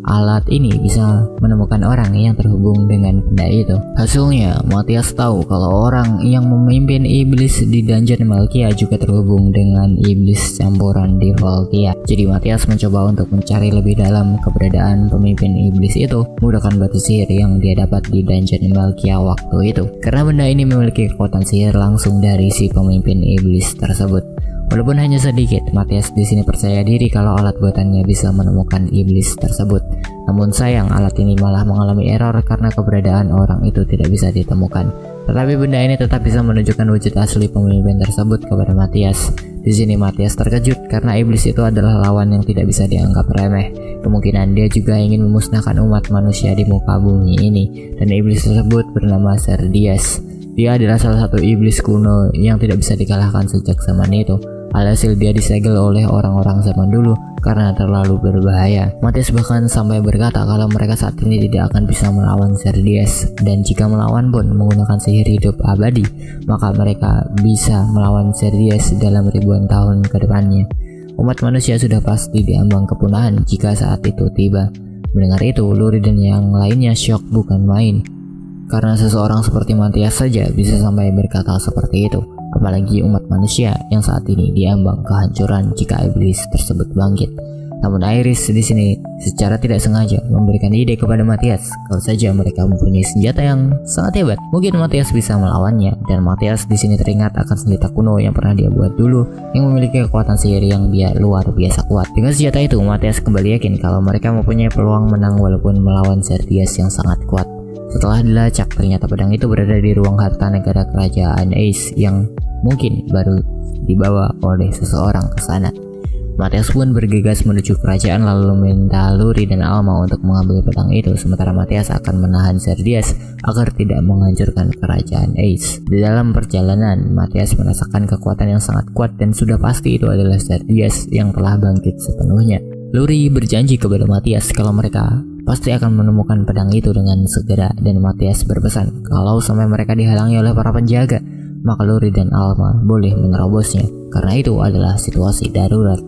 alat ini bisa menemukan orang yang terhubung dengan benda itu. Hasilnya, Matias tahu kalau orang yang memimpin iblis di Dungeon Malkia juga terhubung dengan iblis campuran di Volkia. Jadi Matias mencoba untuk mencari lebih dalam keberadaan pemimpin iblis itu menggunakan batu sihir yang dia dapat di Dungeon Malkia waktu itu. Karena benda ini memiliki kekuatan sihir langsung dari si pemimpin iblis tersebut. Walaupun hanya sedikit, Matias di sini percaya diri kalau alat buatannya bisa menemukan iblis tersebut. Namun sayang, alat ini malah mengalami error karena keberadaan orang itu tidak bisa ditemukan. Tetapi benda ini tetap bisa menunjukkan wujud asli pemimpin tersebut kepada Matias. Di sini Matias terkejut karena iblis itu adalah lawan yang tidak bisa dianggap remeh. Kemungkinan dia juga ingin memusnahkan umat manusia di muka bumi ini. Dan iblis tersebut bernama Serdias. Dia adalah salah satu iblis kuno yang tidak bisa dikalahkan sejak zaman itu. Alhasil dia disegel oleh orang-orang zaman dulu karena terlalu berbahaya. Matias bahkan sampai berkata kalau mereka saat ini tidak akan bisa melawan Serdias, dan jika melawan pun menggunakan sihir hidup abadi, maka mereka bisa melawan Serdias dalam ribuan tahun ke depannya. Umat manusia sudah pasti diambang kepunahan jika saat itu tiba. Mendengar itu, Luri dan yang lainnya syok bukan main. Karena seseorang seperti Matias saja bisa sampai berkata seperti itu. Apalagi umat manusia yang saat ini diambang kehancuran jika iblis tersebut bangkit. Namun Iris di sini secara tidak sengaja memberikan ide kepada Matias kalau saja mereka mempunyai senjata yang sangat hebat, mungkin Matias bisa melawannya. Dan Matias di sini teringat akan senjata kuno yang pernah dia buat dulu yang memiliki kekuatan sihir yang luar biasa kuat. Dengan senjata itu, Matias kembali yakin kalau mereka mempunyai peluang menang walaupun melawan Serdias yang sangat kuat. Setelah dilacak, ternyata pedang itu berada di ruang harta negara kerajaan Ace yang mungkin baru dibawa oleh seseorang ke sana. Matias pun bergegas menuju kerajaan lalu meminta Luri dan Alma untuk mengambil pedang itu, sementara Matias akan menahan Serdias agar tidak menghancurkan kerajaan Ace. Di dalam perjalanan, Matias merasakan kekuatan yang sangat kuat dan sudah pasti itu adalah Serdias yang telah bangkit sepenuhnya. Luri berjanji kepada Matias kalau mereka pasti akan menemukan pedang itu dengan segera, dan Matias berpesan kalau sampai mereka dihalangi oleh para penjaga, maka Luri dan Alma boleh menerobosnya karena itu adalah situasi darurat.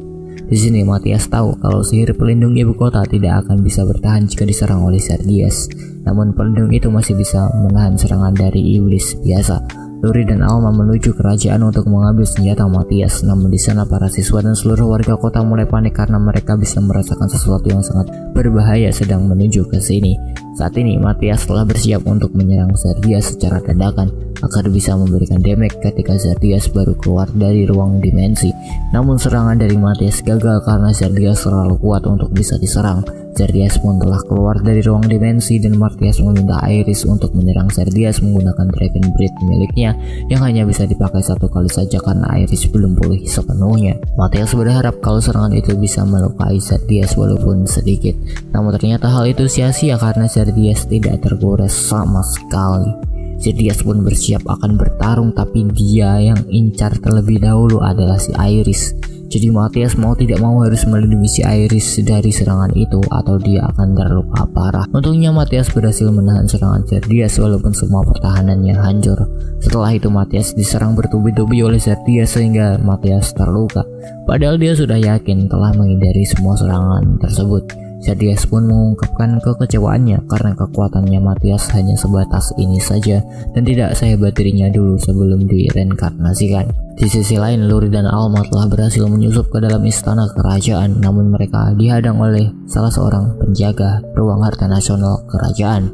Di sini Matias tahu kalau sihir pelindung ibu kota tidak akan bisa bertahan jika diserang oleh Serdias. Namun pelindung itu masih bisa menahan serangan dari iblis biasa. Luri dan Alma menuju kerajaan untuk mengambil senjata Matias. Namun di sana para siswa dan seluruh warga kota mulai panik karena mereka bisa merasakan sesuatu yang sangat berbahaya sedang menuju ke sini. Saat ini Matias telah bersiap untuk menyerang Serdias secara dadakan agar bisa memberikan damage ketika Serdias baru keluar dari ruang dimensi. Namun serangan dari Matias gagal karena Serdias terlalu kuat untuk bisa diserang. Serdias pun telah keluar dari ruang dimensi dan Matias meminta Iris untuk menyerang Serdias menggunakan Dragon Breath miliknya yang hanya bisa dipakai satu kali saja karena Iris belum pulih sepenuhnya. Matias berharap kalau serangan itu bisa melukai Serdias walaupun sedikit. Namun ternyata hal itu sia-sia karena Serdias tidak tergores sama sekali. Serdias pun bersiap akan bertarung, tapi dia yang incar terlebih dahulu adalah si Iris. Jadi Matias mau tidak mau harus melindungi si Iris dari serangan itu atau dia akan terluka parah. Untungnya Matias berhasil menahan serangan Serdias walaupun semua pertahanannya hancur. Setelah itu Matias diserang bertubi-tubi oleh Serdias sehingga Matias terluka. Padahal dia sudah yakin telah menghindari semua serangan tersebut. Serdias pun mengungkapkan kekecewaannya karena kekuatannya Matias hanya sebatas ini saja dan tidak sehebat dirinya dulu sebelum direinkarnasikan. Di sisi lain, Luri dan Alma telah berhasil menyusup ke dalam istana kerajaan, namun mereka dihadang oleh salah seorang penjaga ruang harta nasional kerajaan.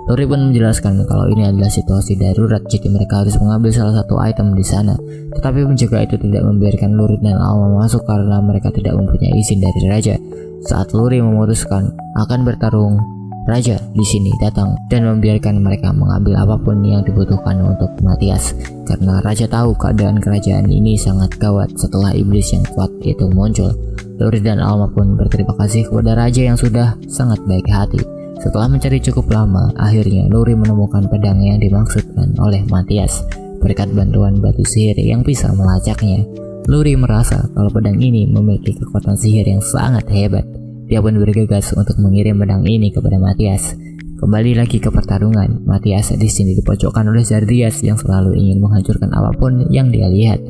Luri pun menjelaskan kalau ini adalah situasi darurat jika mereka harus mengambil salah satu item di sana. Tetapi penjaga itu tidak membiarkan Luri dan Alma masuk karena mereka tidak mempunyai izin dari raja. Saat Luri memutuskan akan bertarung, raja di sini datang dan membiarkan mereka mengambil apapun yang dibutuhkan untuk Mathias, karena raja tahu keadaan kerajaan ini sangat gawat setelah iblis yang kuat itu muncul. Luri dan Alma pun berterima kasih kepada raja yang sudah sangat baik hati. Setelah mencari cukup lama, akhirnya Luri menemukan pedang yang dimaksudkan oleh Mathias. Berkat bantuan batu sihir yang bisa melacaknya, Luri merasa kalau pedang ini memiliki kekuatan sihir yang sangat hebat. Dia pun bergegas untuk mengirim pedang ini kepada Mathias. Kembali lagi ke pertarungan, Mathias di sini dipojokkan oleh Zardias yang selalu ingin menghancurkan apapun yang dia lihat,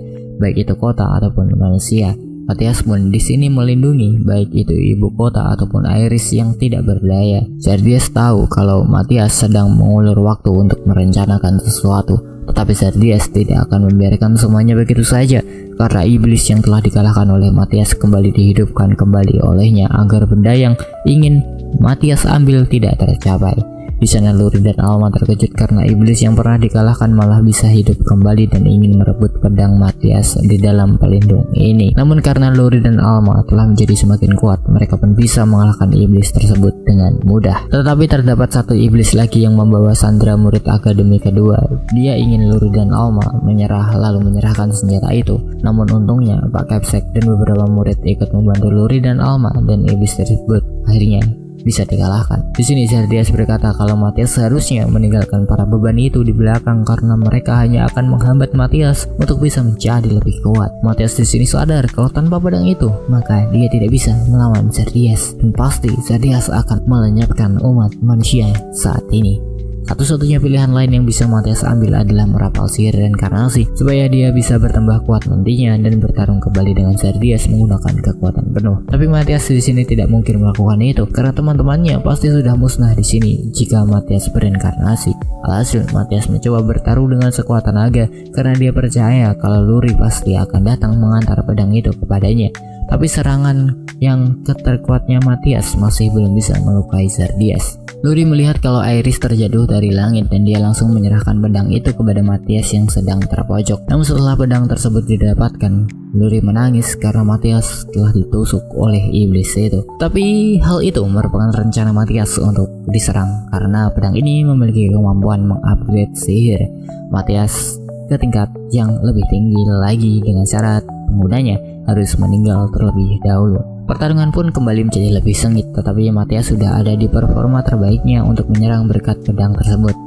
baik itu kota ataupun manusia. Mathias pun di sini melindungi baik itu ibu kota ataupun Iris yang tidak berdaya. Zardias tahu kalau Mathias sedang mengulur waktu untuk merencanakan sesuatu, tetapi Zardias tidak akan membiarkan semuanya begitu saja, karena iblis yang telah dikalahkan oleh Mathias kembali dihidupkan kembali olehnya agar benda yang ingin Mathias ambil tidak tercapai. Di sana Luri dan Alma terkejut karena iblis yang pernah dikalahkan malah bisa hidup kembali dan ingin merebut pedang Mathias di dalam pelindung ini. Namun karena Luri dan Alma telah menjadi semakin kuat, mereka pun bisa mengalahkan iblis tersebut dengan mudah. Tetapi terdapat satu iblis lagi yang membawa sandera murid akademi kedua. Dia ingin Luri dan Alma menyerah lalu menyerahkan senjata itu. Namun untungnya Pak Capsek dan beberapa murid ikut membantu Luri dan Alma dan iblis tersebut akhirnya bisa dikalahkan. Di sini Zardias berkata kalau Mathias seharusnya meninggalkan para beban itu di belakang karena mereka hanya akan menghambat Mathias untuk bisa menjadi lebih kuat. Mathias di sini sadar kalau tanpa pedang itu maka dia tidak bisa melawan Zardias dan pasti Zardias akan melenyapkan umat manusia saat ini. Satu-satunya pilihan lain yang bisa Mathias ambil adalah merapal sihir reinkarnasi supaya dia bisa bertambah kuat nantinya dan bertarung kembali dengan Zardias menggunakan kekuatan penuh. Tapi Mathias di sini tidak mungkin melakukan itu karena teman-temannya pasti sudah musnah di sini jika Mathias berinkarnasi. Alhasil Mathias mencoba bertarung dengan sekuat tenaga karena dia percaya kalau Luri pasti akan datang mengantar pedang itu kepadanya. Tapi serangan yang terkuatnya Mathias masih belum bisa melukai Zardias. Luri melihat kalau Iris terjatuh dari langit dan dia langsung menyerahkan pedang itu kepada Mathias yang sedang terpojok. Namun setelah pedang tersebut didapatkan, Luri menangis karena Mathias telah ditusuk oleh iblis itu. Tapi hal itu merupakan rencana Mathias untuk diserang karena pedang ini memiliki kemampuan mengupgrade sihir Mathias ke tingkat yang lebih tinggi lagi dengan syarat penggunanya harus meninggal terlebih dahulu. Pertarungan pun kembali menjadi lebih sengit, tetapi Mathias sudah ada di performa terbaiknya untuk menyerang berkat pedang tersebut.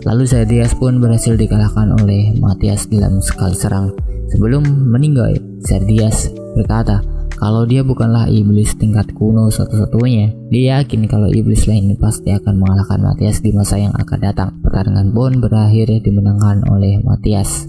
Lalu Zardias pun berhasil dikalahkan oleh Mathias dalam sekali serang. Sebelum meninggal, Zardias berkata kalau dia bukanlah iblis tingkat kuno satu-satunya. Dia yakin kalau iblis lain pasti akan mengalahkan Mathias di masa yang akan datang. Pertarungan pun berakhir dimenangkan oleh Mathias.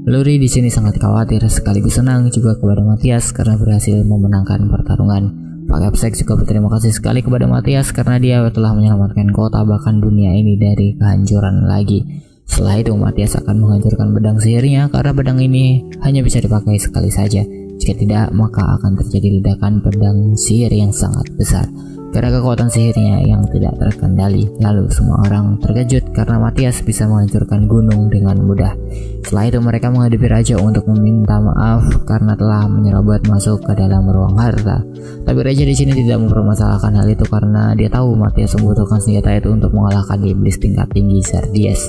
Luri di sini sangat khawatir sekaligus senang juga kepada Mathias karena berhasil memenangkan pertarungan. Pak Capsek juga berterima kasih sekali kepada Mathias karena dia telah menyelamatkan kota bahkan dunia ini dari kehancuran lagi. Setelah itu Mathias akan menghancurkan pedang sihirnya karena pedang ini hanya bisa dipakai sekali saja. Jika tidak, maka akan terjadi ledakan pedang sihir yang sangat besar karena kekuatan sihirnya yang tidak terkendali. Lalu semua orang terkejut karena Mathias bisa menghancurkan gunung dengan mudah. Setelah itu mereka menghadapi raja untuk meminta maaf karena telah menyerobot masuk ke dalam ruang harta. Tapi raja di sini tidak mempermasalahkan hal itu karena dia tahu Mathias membutuhkan senjata itu untuk mengalahkan iblis tingkat tinggi Zardias.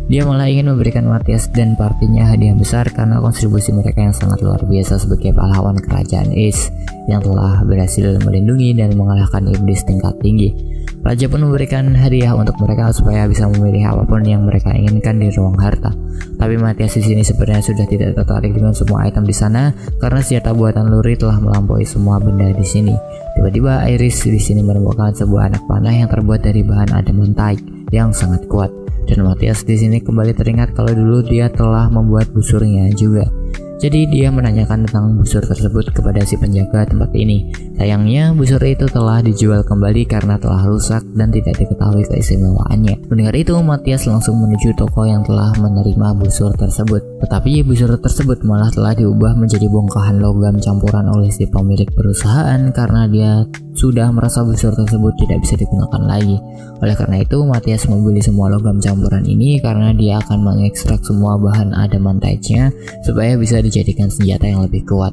Dia malah ingin memberikan Mathias dan partinya hadiah besar karena kontribusi mereka yang sangat luar biasa sebagai pahlawan kerajaan Ace yang telah berhasil melindungi dan mengalahkan iblis tingkat tinggi. Raja pun memberikan hadiah untuk mereka supaya bisa memilih apapun yang mereka inginkan di ruang harta. Tapi Mathias di sini sebenarnya sudah tidak tertarik dengan semua item di sana karena senjata buatan Luri telah melampaui semua benda di sini. Tiba-tiba Iris di sini menemukan sebuah anak panah yang terbuat dari bahan adamantite yang sangat kuat. Dan Mathias di sini kembali teringat kalau dulu dia telah membuat busurnya juga. Jadi dia menanyakan tentang busur tersebut kepada si penjaga tempat ini. Sayangnya, busur itu telah dijual kembali karena telah rusak dan tidak diketahui keistimewaannya. Mendengar itu, Matias langsung menuju toko yang telah menerima busur tersebut. Tetapi busur tersebut malah telah diubah menjadi bongkahan logam campuran oleh si pemilik perusahaan karena dia sudah merasa busur tersebut tidak bisa digunakan lagi. Oleh karena itu, Matias membeli semua logam campuran ini karena dia akan mengekstrak semua bahan adamantite-nya supaya bisa dijadikan senjata yang lebih kuat.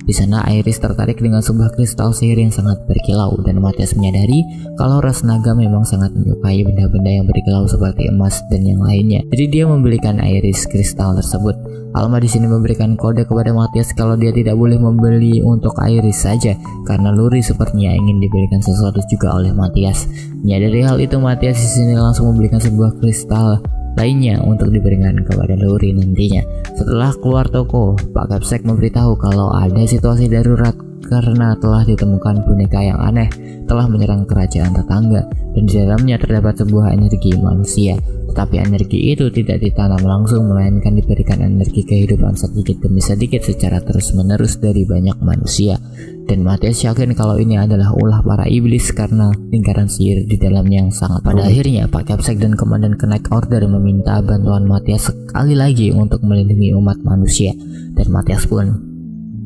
Di sana Iris tertarik dengan sebuah kristal sihir yang sangat berkilau dan Matias menyadari kalau ras naga memang sangat menyukai benda-benda yang berkilau seperti emas dan yang lainnya. Jadi dia membelikan Iris kristal tersebut. Alma di sini memberikan kode kepada Matias kalau dia tidak boleh membeli untuk Iris saja karena Luri sepertinya ingin dibelikan sesuatu juga oleh Matias. Menyadari hal itu, Matias di sini langsung membelikan sebuah kristal lainnya untuk diberikan kepada Luri nantinya. Setelah keluar toko, Pak Capsek memberitahu kalau ada situasi darurat karena telah ditemukan boneka yang aneh telah menyerang kerajaan tetangga dan di dalamnya terdapat sebuah energi manusia. Tetapi energi itu tidak ditanam langsung, melainkan diberikan energi kehidupan sedikit demi sedikit secara terus-menerus dari banyak manusia. Dan Matias yakin kalau ini adalah ulah para iblis karena lingkaran sihir di dalamnya yang sangat. Pada akhirnya, Pak Capsek dan Komandan Knight Order meminta bantuan Matias sekali lagi untuk melindungi umat manusia, dan Matias pun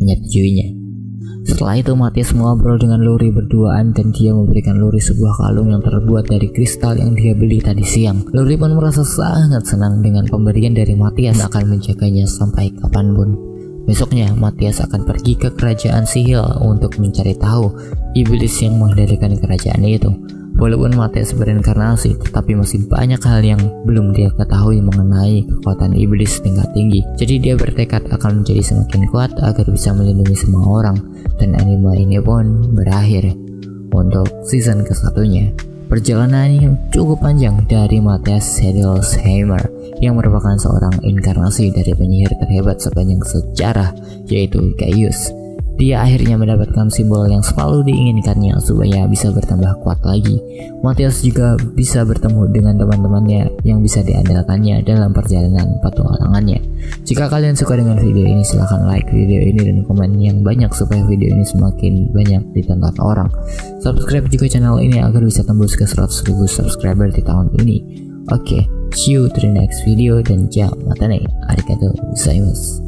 menyetujuinya. Setelah itu, Matias mengobrol dengan Luri berduaan dan dia memberikan Luri sebuah kalung yang terbuat dari kristal yang dia beli tadi siang. Luri pun merasa sangat senang dengan pemberian dari Matias dan akan menjaganya sampai kapanpun. Besoknya, Matias akan pergi ke kerajaan Sihil untuk mencari tahu iblis yang mengendalikan kerajaan itu. Walaupun Matias bereinkarnasi, tetapi masih banyak hal yang belum dia ketahui mengenai kekuatan iblis tingkat tinggi. Jadi dia bertekad akan menjadi semakin kuat agar bisa melindungi semua orang. Dan anime ini pun berakhir untuk season ke-1-nya. Perjalanan yang cukup panjang dari Matias Hedelsheimer yang merupakan seorang inkarnasi dari penyihir terhebat sepanjang sejarah, yaitu Gaius. Dia akhirnya mendapatkan simbol yang selalu diinginkannya supaya bisa bertambah kuat lagi. Matias juga bisa bertemu dengan teman-temannya yang bisa diandalkannya dalam perjalanan petualangannya. Jika kalian suka dengan video ini, silahkan like video ini dan komen yang banyak supaya video ini semakin banyak ditonton orang. Subscribe juga channel ini agar bisa tembus ke 100.000 subscriber di tahun ini. Oke, see you to the next video dan ciao, matane, arigatou gozaimasu.